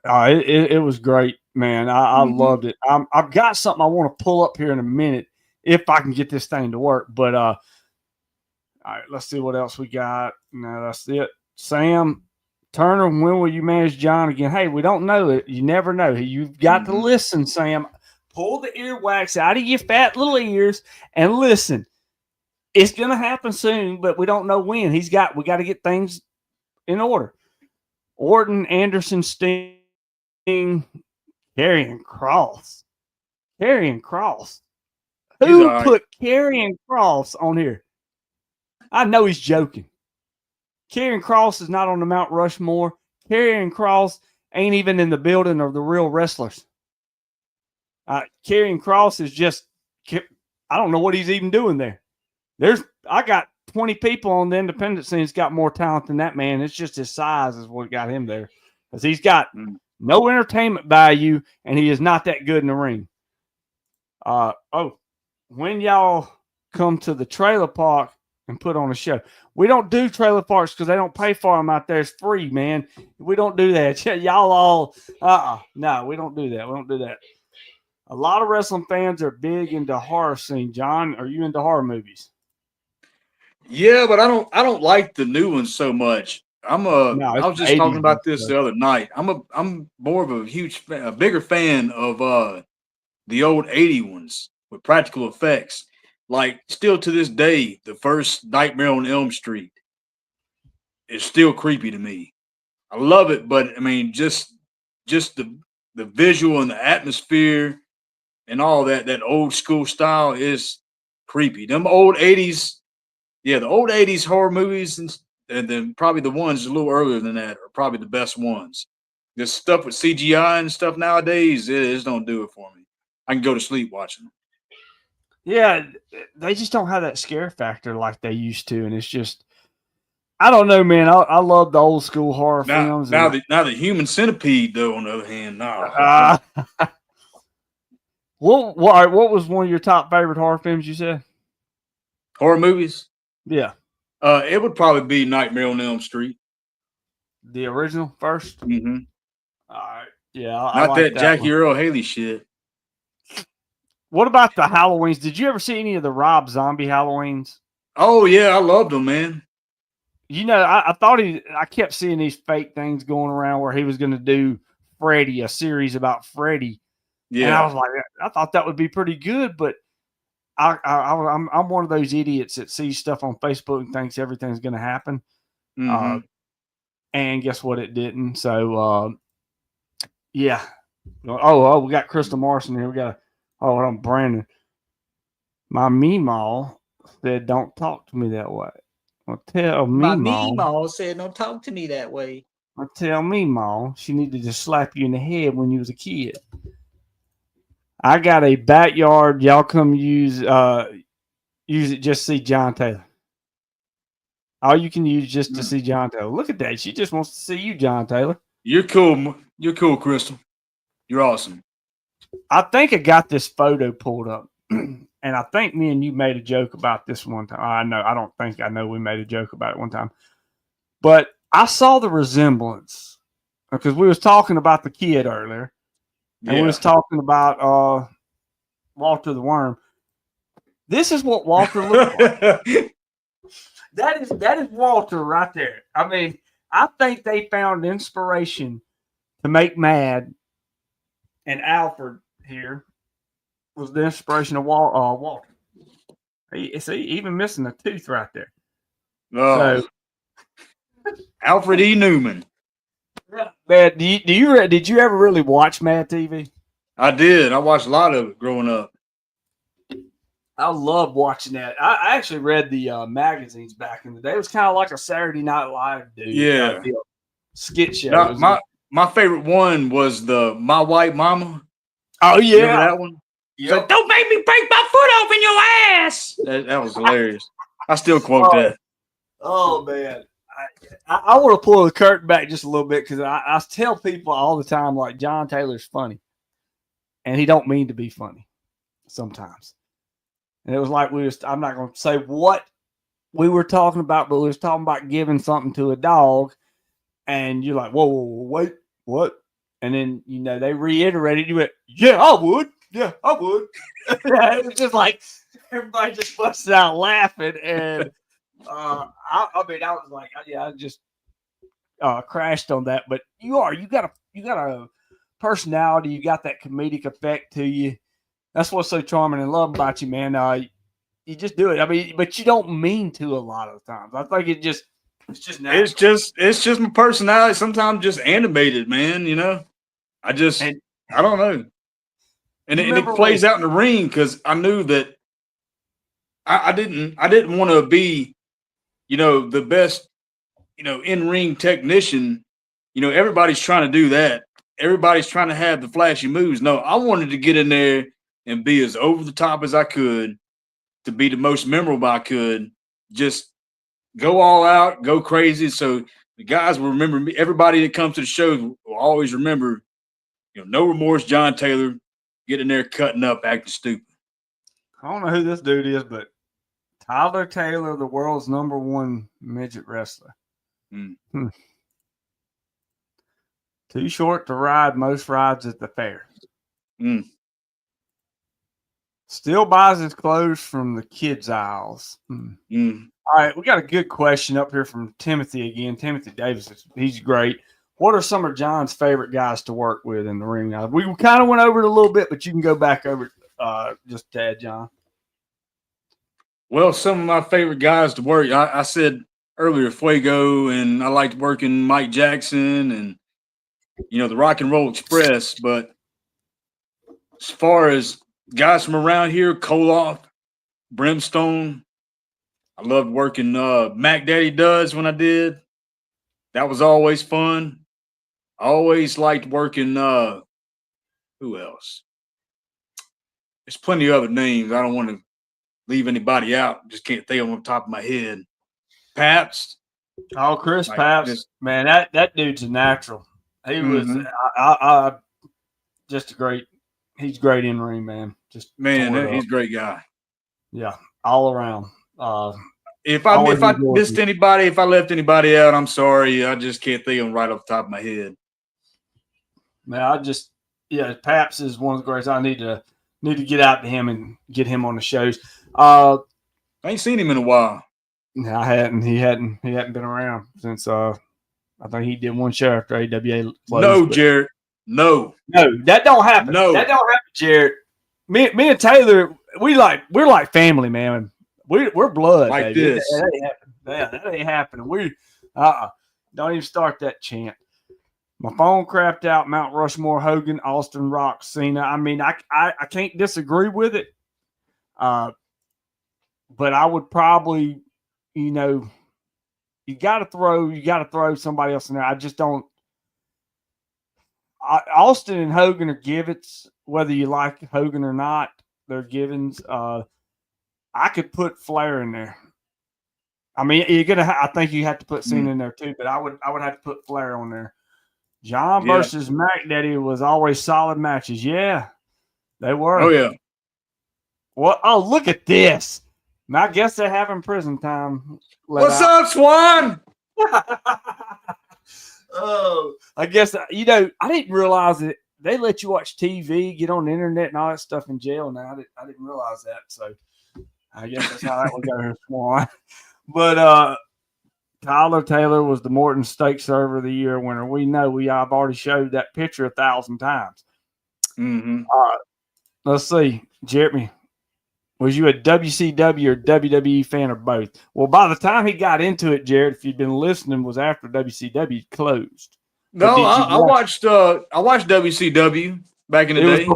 It was great, man. I loved it. I've got something I want to pull up here in a minute if I can get this thing to work. But all right, let's see what else we got. No, that's it. Sam Turner, when will you manage John again? Hey, we don't know it. You never know. You've got to listen, Sam. Pull the earwax out of your fat little ears and listen. It's going to happen soon, but we don't know when. We got to get things in order. Orton, Anderson, Sting, Karrion Kross. Karrion Kross. Who put Karrion Kross on here? I know he's joking. Karrion Kross is not on the Mount Rushmore. Karrion Kross ain't even in the building of the real wrestlers. Karrion Kross is just, I don't know what he's even doing there. I got 20 people on the independent scene that's got more talent than that man. It's just his size is what got him there. Because he's got no entertainment value, and he is not that good in the ring. When y'all come to the trailer park and put on a show. We don't do trailer parks because they don't pay for them out there. It's free, man. We don't do that. Y'all all, no, we don't do that. We don't do that. A lot of wrestling fans are big into horror scene. John, are you into horror movies? Yeah, but I don't like the new ones so much. I was just talking about this the other night. I'm more of a bigger fan of the old 80 ones with practical effects. Like still to this day, the first Nightmare on Elm Street is still creepy to me. I love it, but I mean just the visual and the atmosphere and all that old school style is creepy. Them old 80s, the old 80s horror movies and then probably the ones a little earlier than that are probably the best ones. This stuff with CGI and stuff nowadays, it just don't do it for me. I can go to sleep watching them. Yeah, they just don't have that scare factor like they used to, and it's just, I don't know, man. I love the old school horror films. Now the Human Centipede, though, on the other hand, no. What was one of your top favorite horror films you said? Horror movies? Yeah. It would probably be Nightmare on Elm Street. The original first? Mm-hmm. All right. Yeah. Not like that Jackie Earl Haley shit. What about the Halloweens? Did you ever see any of the Rob Zombie Halloweens? Oh, yeah. I loved them, man. You know, I kept seeing these fake things going around where he was going to do Freddy, a series about Freddy. Yeah. And I was like, I thought that would be pretty good, but I'm one of those idiots that sees stuff on Facebook and thinks everything's going to happen. Mm-hmm. And guess what? It didn't. So, yeah. Oh, we got Crystal Morrison here. We got I'm Brandon. My Meemaw said, "Don't talk to me that way." Well, tell Meemaw. My Meemaw said, "Don't talk to me that way." Well, tell Meemaw she needed to slap you in the head when you was a kid. I got a backyard. Y'all come use it just to see John Taylor. All you can use just to see John Taylor. Look at that. She just wants to see you, John Taylor. You're cool. You're cool, Crystal. You're awesome. I think I got this photo pulled up, and I think me and you made a joke about this one time. I know we made a joke about it one time, but I saw the resemblance because we was talking about the kid earlier, and we was talking about Walter the Worm. This is what Walter looked like. That is Walter right there. I mean, I think they found inspiration to make Mad, and Alfred here was the inspiration of Walter. See, even missing a tooth right there. Oh. So, Alfred E. Newman. Man, did you ever really watch Mad TV? I did. I watched a lot of it growing up. I love watching that. I actually read the magazines back in the day. It was kind of like a Saturday Night Live dude. Yeah. Skit show. My favorite one was the My White Mama. Oh, yeah. Remember that one? Yep. Like, don't make me break my foot off in your ass. That was hilarious. I still quote that. Oh, man. I want to pull the curtain back just a little bit because I tell people all the time, like, John Taylor's funny. And he don't mean to be funny sometimes. And it was like I'm not going to say what we were talking about, but we was talking about giving something to a dog. And you're like, whoa, wait, what? And then, they reiterated, you went, yeah, I would. Yeah, I would. It was just like everybody just busted out laughing. And I was like, I just crashed on that. But you got a personality, you got that comedic effect to you. That's what's so charming and love about you, man. You just do it. I mean, but you don't mean to a lot of times. I think it's just natural. It's just my personality. Sometimes just animated, man. I don't know. And it plays out in the ring because I knew that I didn't want to be, the best, in-ring technician. Everybody's trying to do that. Everybody's trying to have the flashy moves. No, I wanted to get in there and be as over the top as I could, to be the most memorable I could. Just go all out, go crazy. So the guys will remember me. Everybody that comes to the shows will always remember, no remorse, John Taylor, getting there, cutting up, acting stupid. I don't know who this dude is, but Tyler Taylor, the world's #1 midget wrestler. Too short to ride most rides at the fair. Still buys his clothes from the kids' aisles. All right, we got a good question up here from Timothy again. Timothy Davis, he's great. What are some of John's favorite guys to work with in the ring? Now, we kind of went over it a little bit, but you can go back over it just a tad, John. Well, some of my favorite guys to work, I said earlier, Fuego, and I liked working Mike Jackson and, the Rock and Roll Express. But as far as guys from around here, Koloff, Brimstone, I loved working Mac Daddy Does when I did. That was always fun. I always liked working who else? There's plenty of other names. I don't want to leave anybody out. Just can't think of them on the top of my head. Pabst. Oh, Chris Pabst. Man, that dude's a natural. He was just a great. He's great in ring, man. Just he's a great guy. Yeah, all around. If I missed anybody, if I left anybody out, I'm sorry. I just can't think of them right off the top of my head. Man, Paps is one of the greatest. I need to get out to him and get him on the shows. I ain't seen him in a while. I hadn't. He hadn't been around since I think he did one show after AWA closed. Jared. No, that don't happen. No, that don't happen, Jared. Me and Taylor, we're like family, man. We're blood, like baby. This. That ain't happening. Yeah, that ain't happening. We don't even start that chant. My phone crapped out. Mount Rushmore, Hogan, Austin, Rock, Cena. I mean, I can't disagree with it. But I would probably, you got to throw somebody else in there. I just don't. Austin and Hogan are givens, whether you like Hogan or not. They're givens. I could put Flair in there. I mean, I think you have to put Cena in there too, but I would have to put Flair on there. John versus Mac Daddy was always solid matches. Yeah, they were. Oh yeah. Well, look at this. I guess they're having prison time. What's up, Swan? Oh, I guess I didn't realize that they let you watch TV, get on the internet, and all that stuff in jail. Now I didn't realize that. So I guess that's how that would go here, Swan. But Tyler Taylor was the Morton Steak Server of the Year winner. I've already showed that picture 1,000 times. Mm-hmm. Let's see, Jeremy. Was you a WCW or WWE fan or both? Well, by the time he got into it, Jared, if you'd been listening, was after WCW closed. No, I watched WCW back in the day.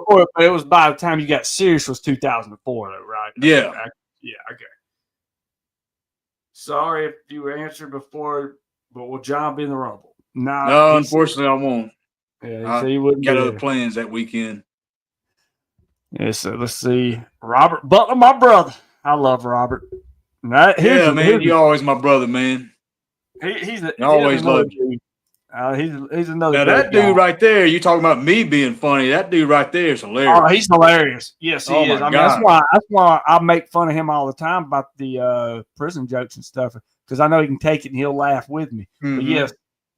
It was by the time you got serious was 2004, though, right? Yeah. Okay. Sorry if you answered before, but will John be in the Rumble? No, unfortunately, I won't. Yeah, he wouldn't. Got other plans that weekend. Yeah, so let's see. Robert Butler, my brother. I love Robert. You're always my brother, man. He's always loved you. He's another. Now that dude right there, you talking about me being funny? That dude right there is hilarious. Oh, he's hilarious. Yes, he is. I mean, that's why I make fun of him all the time about the prison jokes and stuff because I know he can take it and he'll laugh with me. Mm-hmm. But yes,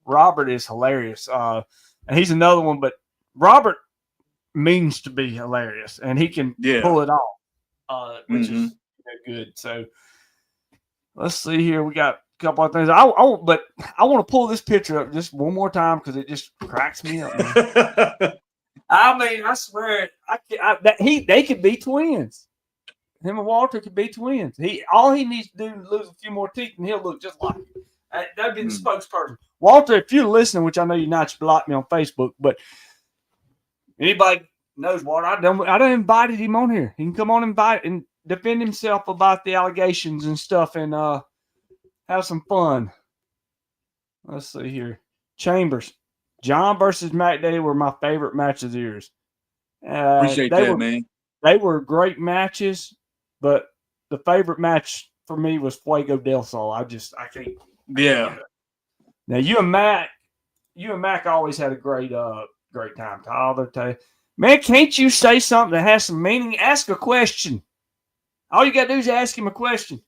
Robert is hilarious. And he's another one, but Robert means to be hilarious, and he can pull it off, which is good. So let's see here. We got a couple of things. But I want to pull this picture up just one more time because it just cracks me up. I mean, I swear, they could be twins. Him and Walter could be twins. All he needs to do is lose a few more teeth, and he'll look just like him. That'd be the spokesperson. Walter, if you're listening, which I know you're not, you block me on Facebook, but anybody knows Walter, I done invited him on here. He can come on and defend himself about the allegations and stuff and have some fun. Let's see here. Chambers. John versus Mac Daddy were my favorite matches of yours. Appreciate that, man. They were great matches, but the favorite match for me was Fuego del Sol. I can't. Yeah. Now you and Mac always had a great time. Tyler, man, can't you say something that has some meaning? Ask a question. All you got to do is ask him a question.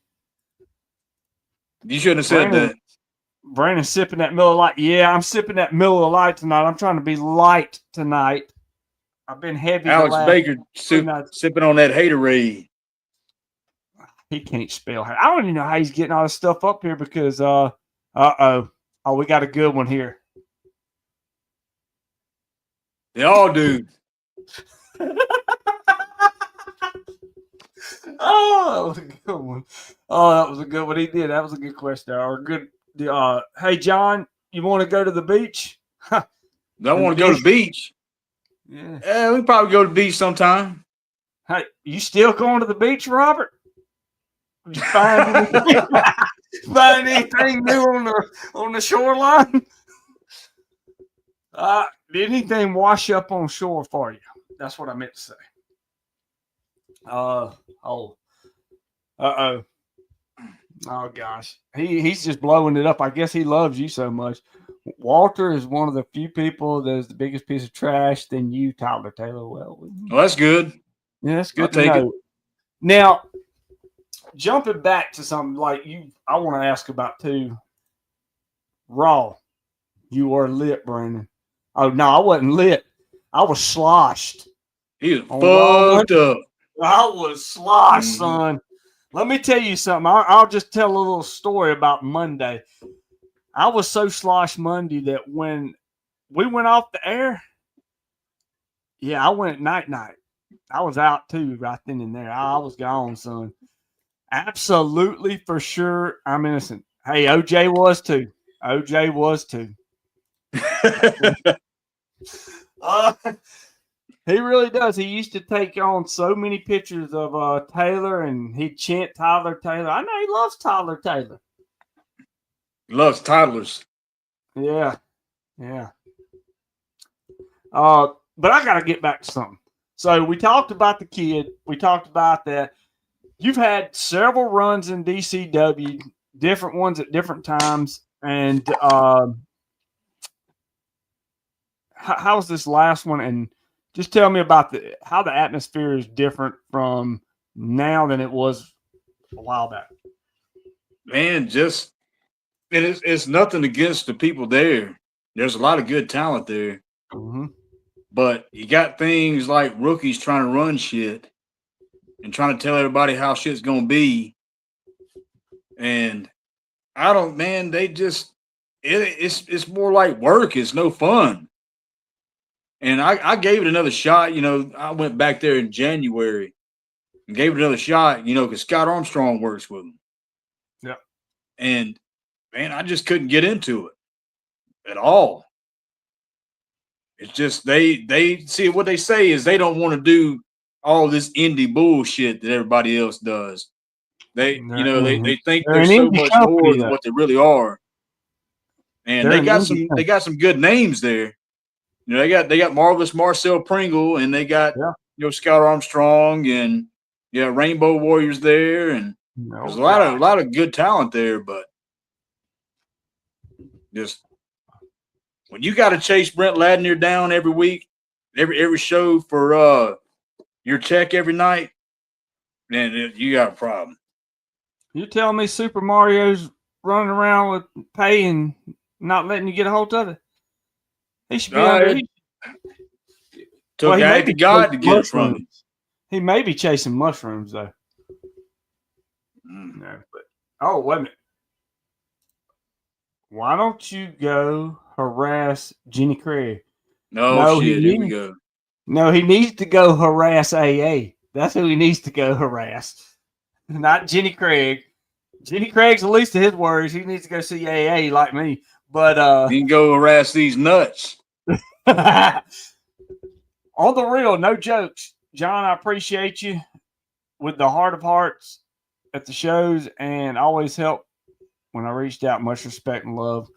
You shouldn't have said that. Brandon's sipping that Miller Lite. Yeah, I'm sipping that Miller Lite tonight. I'm trying to be light tonight. I've been heavy. Alex Baker sipping on that haterade. He can't spell. I don't even know how he's getting all this stuff up here because we got a good one here. They all do. Oh, that was a good one. Oh, that was a good one. He did. That was a good question. Or good. Hey, John, you want to go to the beach? I want to go to the beach. Yeah, we probably go to the beach sometime. Hey, you still going to the beach, Robert? Did you find anything new on the shoreline? Did anything wash up on shore for you? That's what I meant to say. Oh gosh, he's just blowing it up. I guess he loves you so much. Walter is one of the few people that is the biggest piece of trash than you, Tyler Taylor. Well, that's good. Yeah, that's good to know. It. Now, jumping back to something like I want to ask about too. Raw, you were lit, Brandon. Oh no, I wasn't lit. I was sloshed. He was fucked up. I was sloshed, son. Let me tell you something. I'll just tell a little story about Monday. I was so sloshed Monday that when we went off the air, I went night. I was out too right then and there. I was gone, son. Absolutely, for sure, I'm innocent. Hey, OJ was too. He really does. He used to take on so many pictures of Taylor, and he'd chant Tyler Taylor. I know he loves Tyler Taylor. He loves toddlers. Yeah. But I got to get back to something. So we talked about the kid. We talked about that. You've had several runs in DCW, different ones at different times, and how's this last one? And just tell me about how the atmosphere is different from now than it was a while back. Man, it's nothing against the people there. There's a lot of good talent there. Mm-hmm. But you got things like rookies trying to run shit and trying to tell everybody how shit's going to be. And it's more like work. It's no fun. And I gave it another shot. I went back there in January and gave it another shot, because Scott Armstrong works with him. Yeah. And, man, I just couldn't get into it at all. It's just they see what they say is they don't want to do all this indie bullshit that everybody else does. They think they're so much more than what they really are. And they got some good names there. They got Marvelous Marcel Pringle, and they got Scott Armstrong, and Rainbow Warriors there, and there's a lot of good talent there, but just when you got to chase Brent Ladnier down every week, every show for your check every night, then you got a problem. You telling me Super Mario's running around with pay and not letting you get a hold of it? He should be under. Took He an may act be of God to get it from him. mushrooms. He may be chasing mushrooms though. No, but wait a minute. Why don't you go harass Jenny Craig? No shit. Here we go. No, he needs to go harass AA. That's who he needs to go harass. Not Jenny Craig. Jenny Craig's the least of his worries. He needs to go see AA like me. But he can go harass these nuts. On the real, no jokes. John, I appreciate you with the heart of hearts at the shows and always help when I reached out. Much respect and love.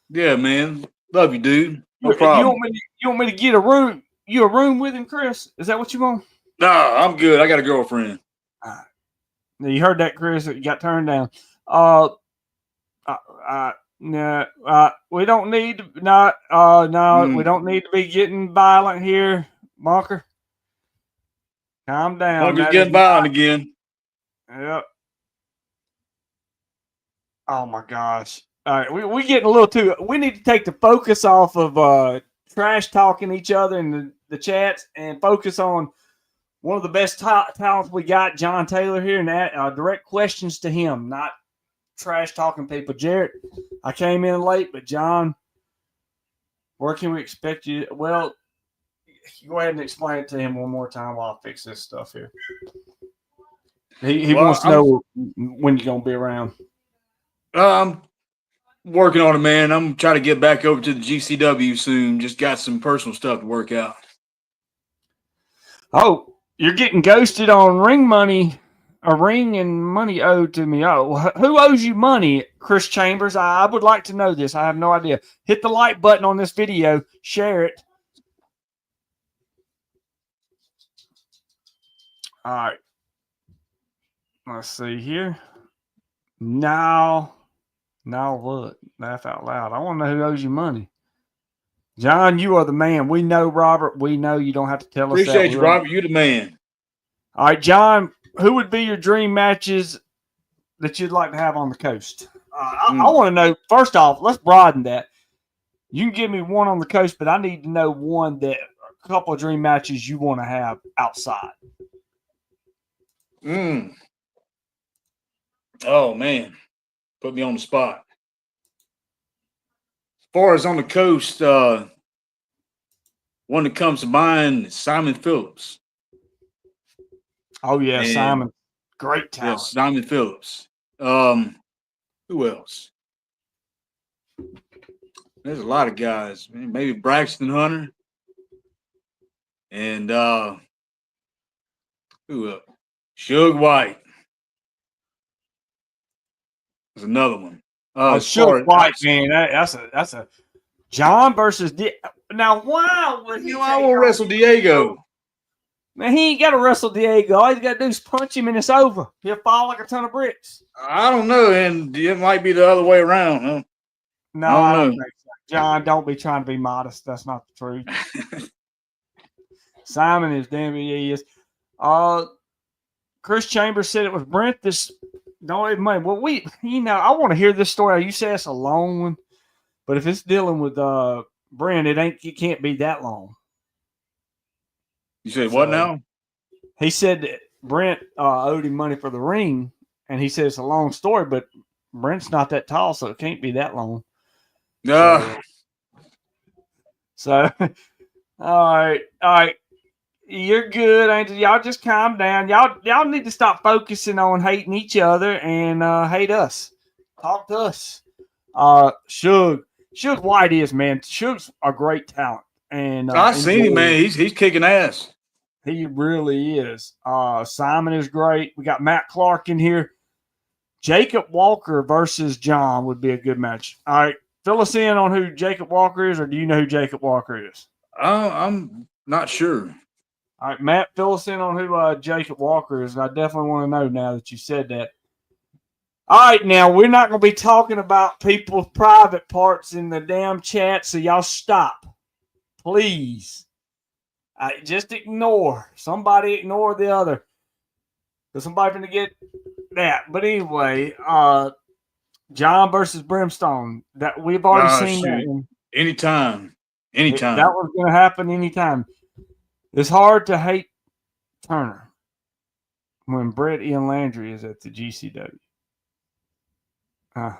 Yeah, man. Love you, dude. No problem. You want me to get a room? You a room with him, Chris? Is that what you want? Nah, I'm good. I got a girlfriend. Now you heard that, Chris. You got turned down. No, we don't need to we don't need to be getting violent here, Bunker. Calm down. Bunker's getting violent again. Yep. Oh my gosh. All right, we getting a little too. We need to take the focus off of trash talking each other in the chats and focus on one of the best talents we got, John Taylor here, and that direct questions to him, not trash talking people. Jarrett, I came in late, but John, where can we expect you? Well, go ahead and explain it to him one more time while I fix this stuff here. He wants to know when you're gonna be around. I'm working on it, man. I'm trying to get back over to the GCW soon. Just got some personal stuff to work out. Oh, you're getting ghosted on ring money. A ring and money owed to me. Oh, who owes you money, Chris Chambers? I would like to know this. I have no idea. Hit the like button on this video. Share it. All right. Let's see here. Now what? Laugh out loud. I want to know who owes you money. John, you are the man. We know, Robert. We know you don't have to tell us that. Appreciate you, Robert. You the man. All right, John, who would be your dream matches that you'd like to have on the coast? I want to know, first off, let's broaden that. You can give me one on the coast, but I need to know a couple of dream matches you want to have outside. Oh, man. Put me on the spot. As far as on the coast, one that comes to mind is Simon Phillips. Oh, yeah, Simon. Great talent. Yeah, Simon Phillips. Who else? There's a lot of guys. Maybe Braxton Hunter. And who else? Suge White. There's another one. Suge White, man. That's a John versus Now, why would he? I want to wrestle Diego. Man, he ain't got to wrestle Diego. All he's got to do is punch him and it's over. He'll fall like a ton of bricks. I don't know, and it might be the other way around. Huh? No, I don't think so. John, don't be trying to be modest. That's not the truth. Simon is damn he is. Chris Chambers said it was Brent. Don't even mind. Well, I want to hear this story. You say it's a long one, but if it's dealing with Brent, it can't be that long. You said what now? He said that Brent owed him money for the ring, and he said it's a long story, but Brent's not that tall, so it can't be that long. No. So all right. You're good, Angel. Y'all just calm down. Y'all need to stop focusing on hating each other and hate us. Talk to us. Suge White is, man. Suge's a great talent. And I've seen him, man. He's kicking ass. He really is. Simon is great. We got Matt Clark in here. Jacob Walker versus John would be a good match. All right. Fill us in on who Jacob Walker is, or do you know who Jacob Walker is? I'm not sure. All right, Matt, fill us in on who Jacob Walker is. I definitely want to know now that you said that. All right, now, we're not going to be talking about people's private parts in the damn chat, so y'all stop. Please. Just ignore. Somebody ignore the other. Because somebody's going to get that. But anyway, John versus Brimstone. That we've already seen that one. Anytime. Anytime. That was going to happen anytime. It's hard to hate Turner when Brett Ian Landry is at the GCW. I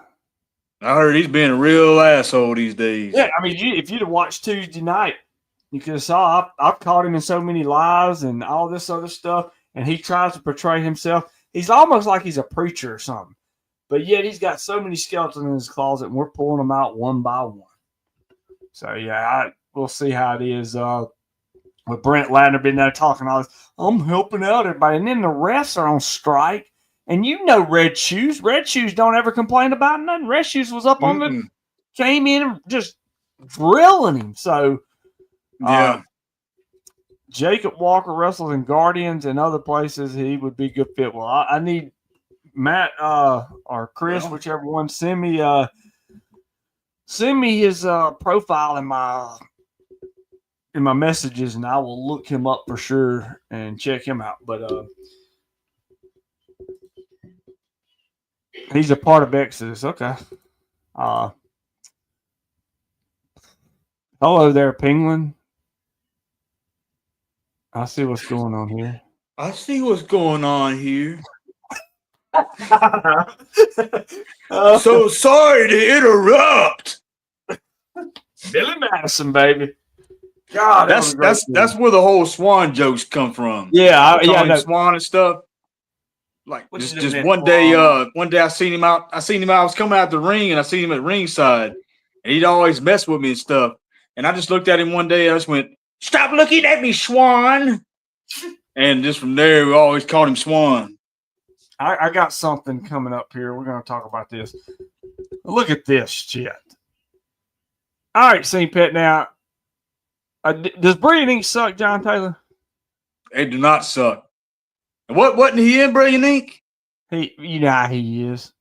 heard he's being a real asshole these days. Yeah, I mean, if you'd have watched Tuesday night, you could have saw I've caught him in so many lies and all this other stuff, and he tries to portray himself. He's almost like he's a preacher or something, but yet he's got so many skeletons in his closet, and we're pulling them out one by one. So yeah, we'll see how it is with Brent Ladner being there talking all this. I'm helping out everybody, and then the refs are on strike. And you know Red Shoes. Red Shoes don't ever complain about nothing. Red Shoes was up on the came in and just drilling him. So yeah. Jacob Walker wrestles in Guardians and other places. He would be good fit. Well, I need Matt or Chris, whichever one, send me his profile in my messages, and I will look him up for sure and check him out. But he's a part of Exodus. Okay. Hello there, Penguin. I see what's going on here. So sorry to interrupt. Billy Madison, baby. God, that's where the whole Swan jokes come from. Yeah, Swan and stuff. Like just one day I seen him out. I was coming out the ring and I seen him at ringside, and he'd always mess with me and stuff. And I just looked at him one day. I just went, "Stop looking at me, Swan!" And just from there, we always called him Swan. I got something coming up here. We're going to talk about this. Look at this shit. All right, St. Pet. Now, does Brilliant Ink suck, John Taylor? They do not suck. What wasn't he in Brilliant Ink? You know how he is.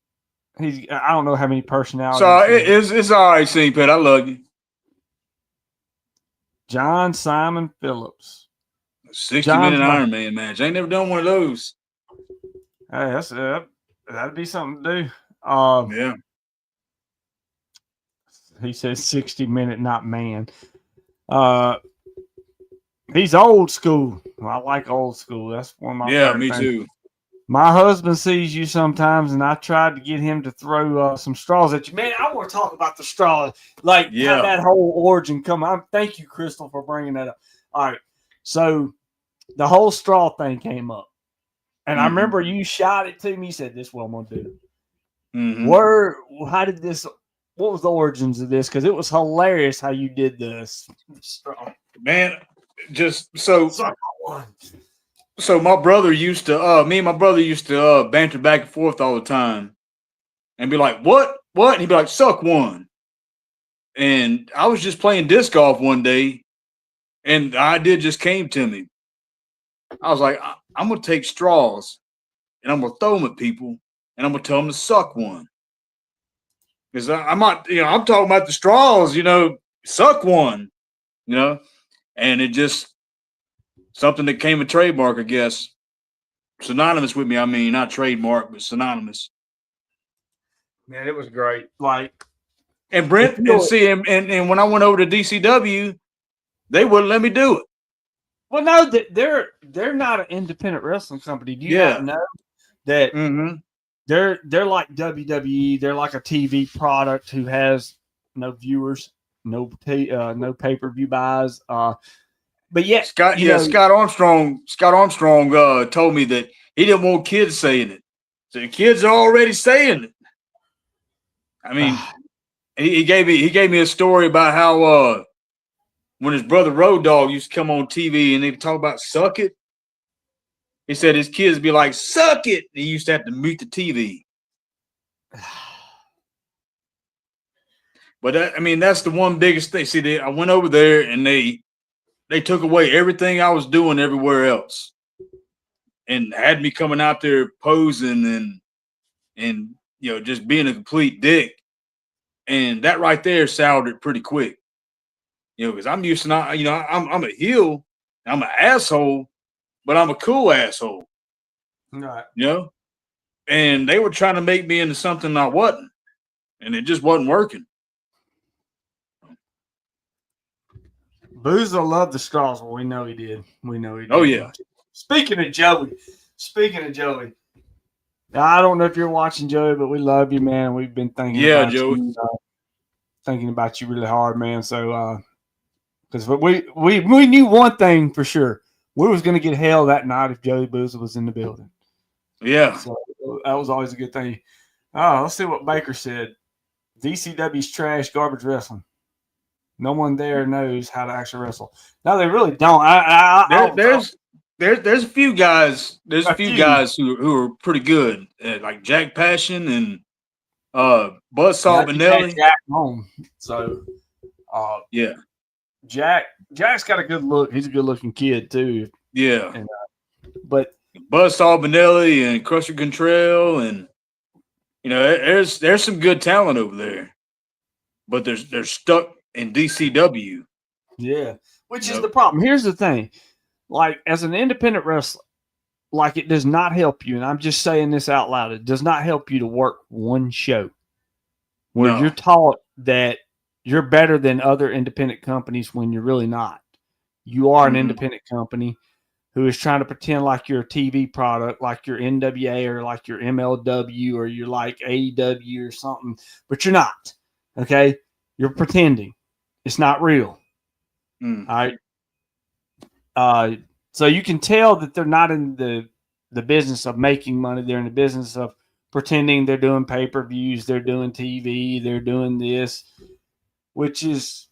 I don't know how many personalities. So it's all right, St. Pet. I love you. John Simon Phillips. 60-minute Iron Man match. I ain't never done one of those. Hey, that'd be something to do. Yeah. He says 60-minute, not man. He's old school. I like old school. That's one of my favorite me things. too. My husband sees you sometimes, and I tried to get him to throw some straws at you. Man, I want to talk about the straws. Like, how that whole origin come. Thank you, Crystal, for bringing that up. All right. So the whole straw thing came up. And I remember you shot it to me. You said, "This is what I'm going to do." How did this, what was the origins of this? Because it was hilarious how you did this straw. Man, just so my brother used to, me and my brother used to banter back and forth all the time and be like, what? And he'd be like, "Suck one." And I was just playing disc golf one day and the idea just came to me. I was like, I'm going to take straws and I'm going to throw them at people and I'm going to tell them to suck one. Because I'm not, I'm talking about the straws, suck one, and it just, something that came a trademark, I guess. Synonymous with me. I mean, not trademark, but synonymous. Man, it was great. And Brent, and when I went over to DCW, they wouldn't let me do it. Well, no, they're not an independent wrestling company. Do you not know that they're like WWE? They're like a TV product who has no viewers, no pay-per-view buys. But yet, Scott Armstrong told me that he didn't want kids saying it. So the kids are already saying it. I mean, he gave me a story about how when his brother Road Dogg used to come on TV and they'd talk about suck it. He said his kids be like, "Suck it." And he used to have to mute the TV. But that's the one biggest thing. See, I went over there and they took away everything I was doing everywhere else, and had me coming out there posing and just being a complete dick. And that right there soured it pretty quick. Because I'm used to not, I'm a heel, I'm an asshole, but I'm a cool asshole. Right. And they were trying to make me into something I wasn't, and it just wasn't working. Boozer loved the straws. Well, we know he did. We know he did. Oh yeah. Speaking of Joey. Now, I don't know if you're watching, Joey, but we love you, man. We've been thinking about Joey. you. Thinking about you really hard, man. So, because we knew one thing for sure. We was going to get hell that night if Joey Boozer was in the building. Yeah. So that was always a good thing. Oh, let's see what Baker said. DCW's trash, garbage wrestling. No one there knows how to actually wrestle. No, they really don't. There's a few guys. There's a few guys who are pretty good, like Jack Passion and Buzzsaw Benelli. Jack home. So, yeah, Jack's got a good look. He's a good looking kid too. Yeah, and, but Buzzsaw Benelli and Crusher Contrell, and there's some good talent over there, but they're stuck in DCW. Yeah, which is the problem. Here's the thing. Like, as an independent wrestler, like, it does not help you, and I'm just saying this out loud, it does not help you to work one show where you're taught that you're better than other independent companies when you're really not. You are an independent company who is trying to pretend like you're a TV product, like you're NWA or like you're MLW or you're like AEW or something, but you're not, okay? You're pretending. It's not real. All right? So you can tell that they're not in the business of making money. They're in the business of pretending they're doing pay-per-views, they're doing TV, they're doing this, which is,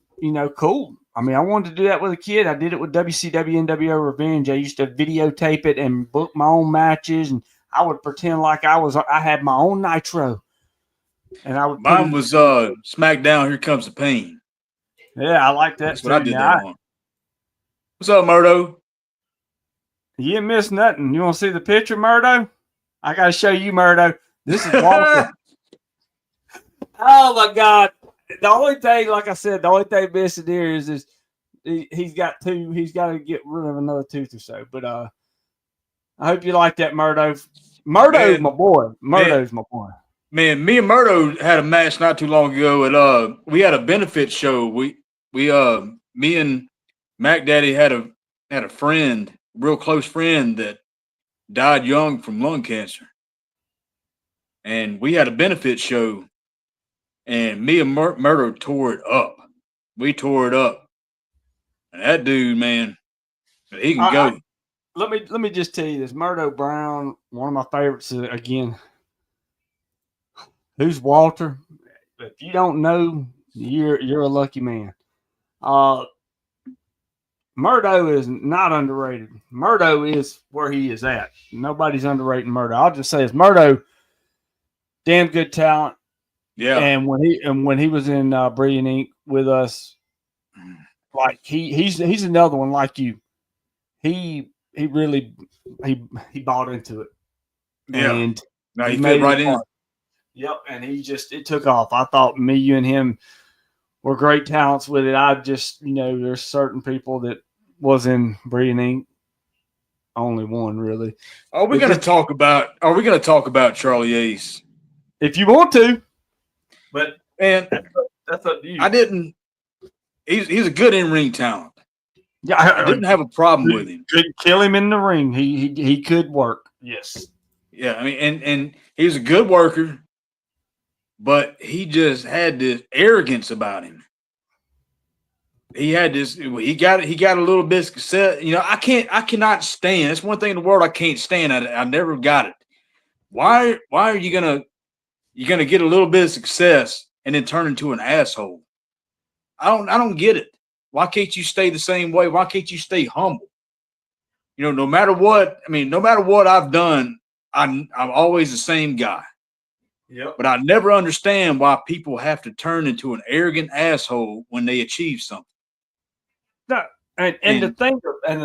cool. I mean, I wanted to do that with a kid. I did it with WCW NWO Revenge. I used to videotape it and book my own matches, and I would pretend like I had my own Nitro. And I would. Mine was SmackDown. Here Comes the Pain. Yeah, I like that. That's what I did that on. What's up, Murdo? You didn't miss nothing. You want to see the picture, Murdo? I got to show you, Murdo. This is Walter. Oh, my God. The only thing, like I said, the only thing missing here is he's got two. He's got to get rid of another tooth or so. But I hope you like that, Murdo. Murdo's my boy. Murdo's my boy. Man, me and Murdo had a match not too long ago. And we had a benefit show. Me and Mac Daddy had a friend, real close friend, that died young from lung cancer. And we had a benefit show, and me and Murdo tore it up. We tore it up. And that dude, man, he can go. Let me just tell you this. Murdo Brown, one of my favorites, again. Who's Walter? If you don't know, you're a lucky man. Murdo is not underrated. Murdo is where he is at. Nobody's underrating Murdo. I'll just say this: Murdo, damn good talent. Yeah. And when he was in Brilliant Inc. with us, like he's another one like you. He really bought into it. Yeah. And no, he fit right in. Yep, and it took off. I thought me, you, and him were great talents with it. I just, there's certain people that was in Brilliant Inc. Only one, really. Are we going to talk about Charlie Ace? If you want to, but man, that's up to you. He's a good in-ring talent. Yeah, I didn't have a problem with him. Could kill him in the ring. He could work. Yes. Yeah, I mean, and he was a good worker. But he just had this arrogance about him. He had this. He got a little bit success. I cannot stand. That's one thing in the world I can't stand. I never got it. Why are you gonna get a little bit of success and then turn into an asshole? I don't get it. Why can't you stay the same way? Why can't you stay humble? No matter what. I mean, no matter what I've done, I'm always the same guy. Yep. But I never understand why people have to turn into an arrogant asshole when they achieve something. No, and the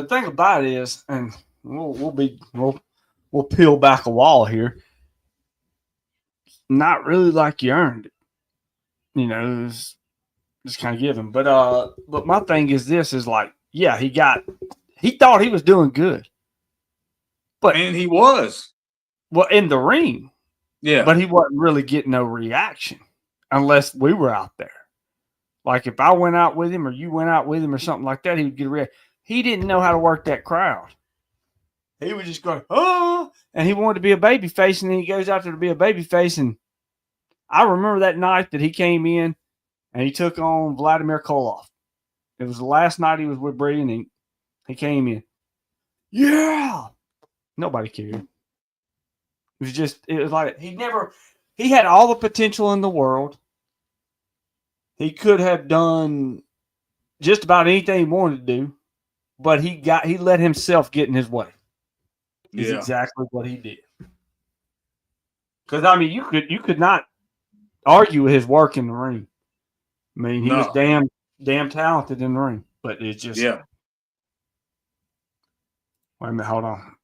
thing about it is, and we'll peel back a wall here. Not really like you earned it. It's just kind of given. But my thing is this is like, yeah, he thought he was doing good. And he was. Well, in the ring. Yeah, but he wasn't really getting no reaction unless we were out there. Like if I went out with him or you went out with him or something like that, he would get a reaction. He didn't know how to work that crowd. He would just go, oh, and he wanted to be a baby face, and then he goes out there to be a baby face. And I remember that night that he came in and he took on Vladimir Koloff. It was the last night he was with Brady, and he came in. Yeah. Nobody cared. It was like he had all the potential in the world. He could have done just about anything he wanted to do, but he let himself get in his way. Is exactly what he did. Because I mean, you could not argue with his work in the ring. I mean, he was damn talented in the ring, but it's just Wait a minute, hold on.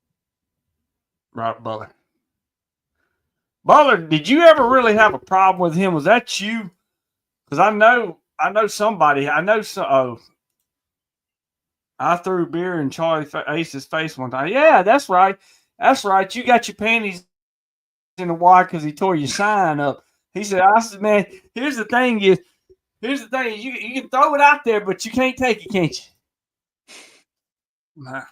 Right, Butler. Butler, did you ever really have a problem with him? Was that you? Because I know somebody. I threw beer in Charlie Ace's face one time. Yeah, that's right. That's right. You got your panties in the wad because he tore your sign up. He said, I said, man, here's the thing. You can throw it out there, but you can't take it, can't you?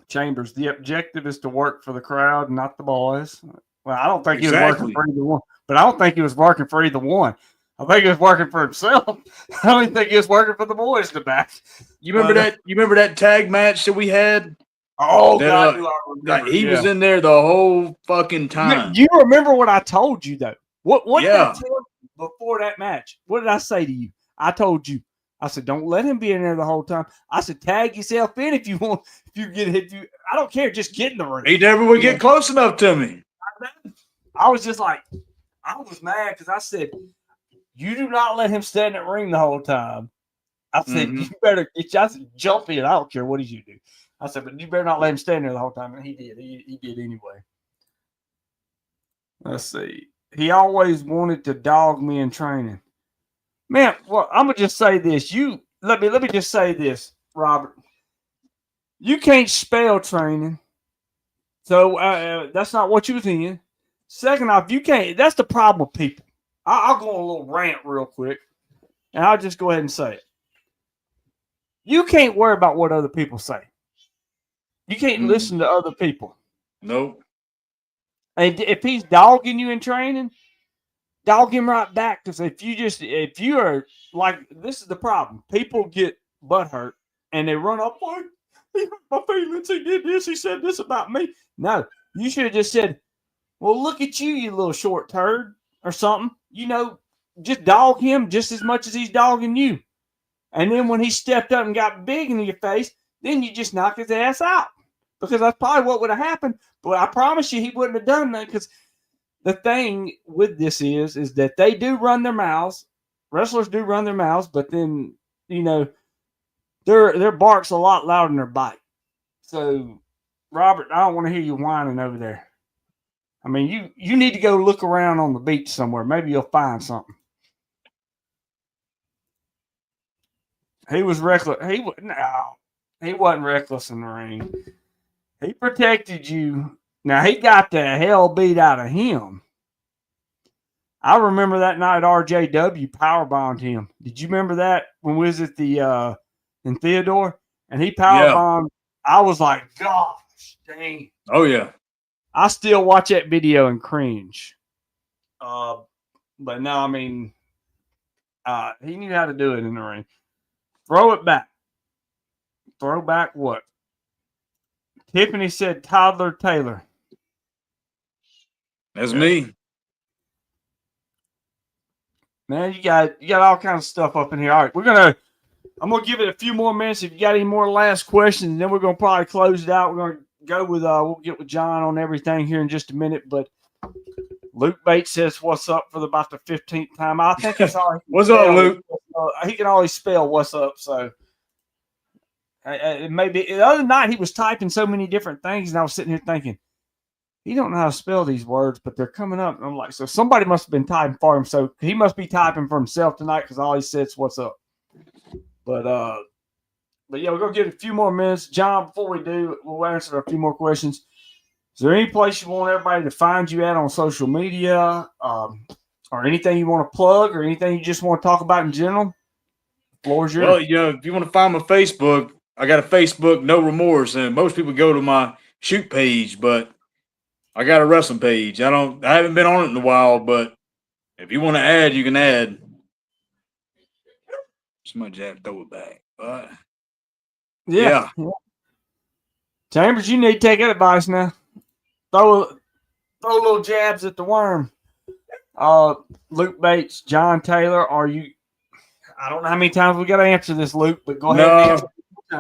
Chambers, the objective is to work for the crowd, not the boys. Well, I don't think he was working for either one, but I don't think he was working for either one. I think he was working for himself. I don't even think he was working for the boys to back. You remember that? You remember that tag match that we had? Oh, God, he was in there the whole fucking time. You remember what I told you though? What did I tell you before that match? What did I say to you? I told you. I said, don't let him be in there the whole time. I said, tag yourself in if you want. If you get hit, I don't care. Just get in the ring. He never would get close enough to me. I was just like, I was mad because I said, you do not let him stay in that ring the whole time. I said, you better jump in. I don't care what you do. I said, but you better not let him stay in there the whole time. And he did. He did anyway. Let's see. He always wanted to dog me in training. Man, well, I'm gonna just say this. Let me just say this, Robert. You can't spell training, so that's not what you was in. Second off, you can't. That's the problem with people. I'll go on a little rant real quick, and I'll just go ahead and say it. You can't worry about what other people say. You can't listen to other people. Nope. And if he's dogging you in training, dog him right back. Because if you are like, this is the problem. People get butthurt and they run up, like, he hurt my feelings. He did this. He said this about me. No, you should have just said, well, look at you, you little short turd or something. Just dog him just as much as he's dogging you. And then when he stepped up and got big in your face, then you just knock his ass out. Because that's probably what would have happened. But I promise you he wouldn't have done that because the thing with this is that they do run their mouths. Wrestlers do run their mouths, but then, their bark's a lot louder than their bite. So, Robert, I don't want to hear you whining over there. I mean, you need to go look around on the beach somewhere. Maybe you'll find something. He was reckless. He wasn't reckless in the ring. He protected you. Now, he got the hell beat out of him. I remember that night RJW powerbombed him. Did you remember that when we was at the in Theodore? And he powerbombed. Yeah. I was like, gosh, dang. Oh, yeah. I still watch that video and cringe. But no, I mean, he knew how to do it in the ring. Throw it back. Throw back what? Tiffany said Toddler Taylor. That's me. Man, you got all kinds of stuff up in here. All right, I'm gonna give it a few more minutes. If you got any more last questions, then we're gonna probably close it out. We're gonna go with we'll get with John on everything here in just a minute. But Luke Bates says what's up for about the 15th time. I think that's all. What's up, Luke? He can always spell what's up. So maybe the other night he was typing so many different things, and I was sitting here thinking, he don't know how to spell these words, but they're coming up. And I'm like, so somebody must have been typing for him. So he must be typing for himself tonight because all he said is what's up. But yeah, we're going to get a few more minutes. John, before we do, we'll answer a few more questions. Is there any place you want everybody to find you at on social media or anything you want to plug or anything you just want to talk about in general? Floor's yours. Well, if you want to find my Facebook, I got a Facebook, No Remorse, and most people go to my shoot page, but I got a wrestling page. I haven't been on it in a while, but if you want to add, you can add. Somebody have to throw it back. But yeah. Chambers, you need to take that advice now. Throw little jabs at the worm. Luke Bates, John Taylor, are you? I don't know how many times we got to answer this, Luke, but go ahead and answer.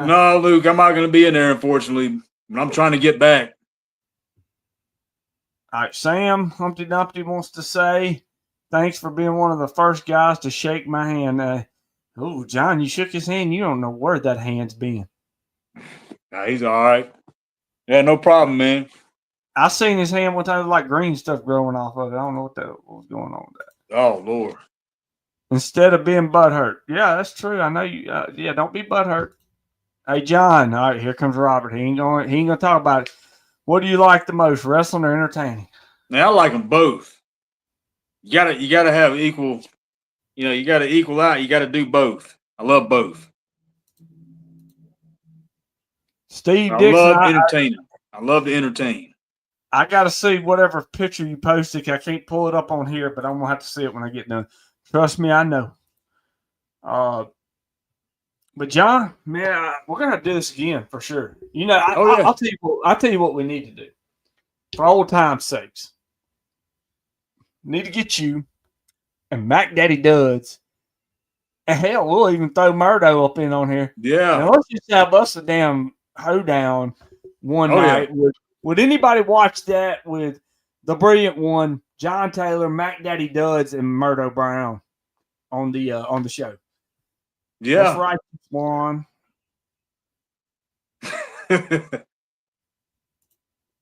No, Luke, I'm not going to be in there, unfortunately. But I'm trying to get back. All right, Sam Humpty Dumpty wants to say, thanks for being one of the first guys to shake my hand. John, you shook his hand. You don't know where that hand's been. Nah, he's all right. Yeah, no problem, man. I seen his hand one time, like green stuff growing off of it. I don't know what was going on with that. Oh, Lord. Instead of being butthurt. Yeah, that's true. I know you. Don't be butthurt. Hey, John. All right, here comes Robert. He ain't gonna talk about it. What do you like the most, wrestling or entertaining? Now I like them both. You gotta have equal. You gotta equal out. You gotta do both. I love both. Steve I Dixon. love entertaining. I love to entertain. I gotta see whatever picture you posted. I can't pull it up on here, but I'm gonna have to see it when I get done. Trust me, I know. But John, man, we're gonna do this again for sure. I'll tell you what we need to do for old time's sakes. Need to get you and Mac Daddy Duds, and hell, we'll even throw Murdo up in on here. Yeah, and let's just have us a damn hoedown one night. Yeah. Would anybody watch that with the brilliant one, John Taylor, Mac Daddy Duds, and Murdo Brown on the show? Yeah. That's right, Swan.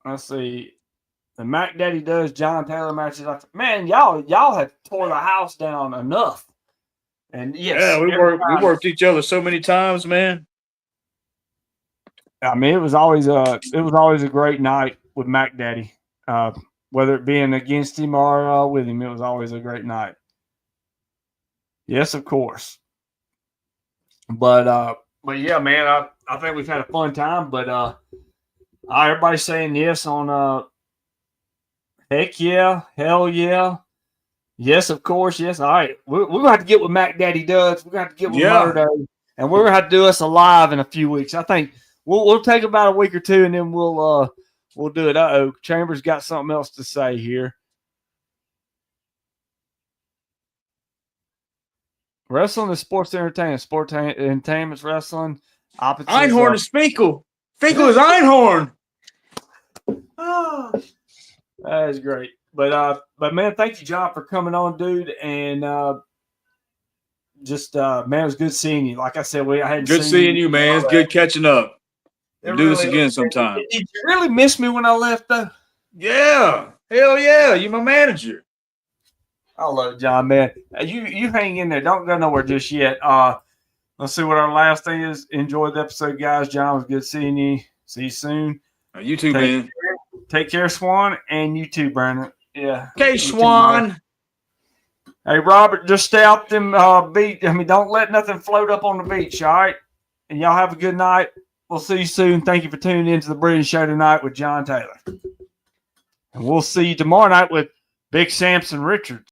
Let's see. The Mac Daddy Does John Taylor matches. Man, y'all have tore the house down enough. And yes, yeah, we worked each other so many times, man. I mean, it was always a great night with Mac Daddy. Whether it being against him or with him, it was always a great night. Yes, of course. But yeah, man, I think we've had a fun time. But everybody's saying yes on heck yeah, hell yeah, yes, of course, yes. All right, we're gonna have to get with Mac Daddy Duds. We're gonna have to get with Murdo, and we're gonna have to do us a live in a few weeks. I think we'll take about a week or two, and then we'll do it. Chambers got something else to say here. Wrestling is sports entertainment. Sport entertainment is wrestling. Einhorn is Finkel. Finkel is Einhorn. Oh, that is great. But man, thank you, John, for coming on, dude. And man, it was good seeing you. Like I said, I hadn't good seeing you, man. It's good catching up. We'll do this again sometime. Did you really miss me when I left, though? Yeah. Hell yeah. You're my manager. I love it, John, man. You hang in there. Don't go nowhere just yet. Let's see what our last thing is. Enjoy the episode, guys. John, it was good seeing you. See you soon. You too, man. Take care, Swan, and you too, Brandon. Yeah. Okay, Swan. Hey, Robert, just stay off them beach. I mean, don't let nothing float up on the beach, all right? And y'all have a good night. We'll see you soon. Thank you for tuning in to the Brilliant Show tonight with John Taylor. And we'll see you tomorrow night with Big Samson Richards.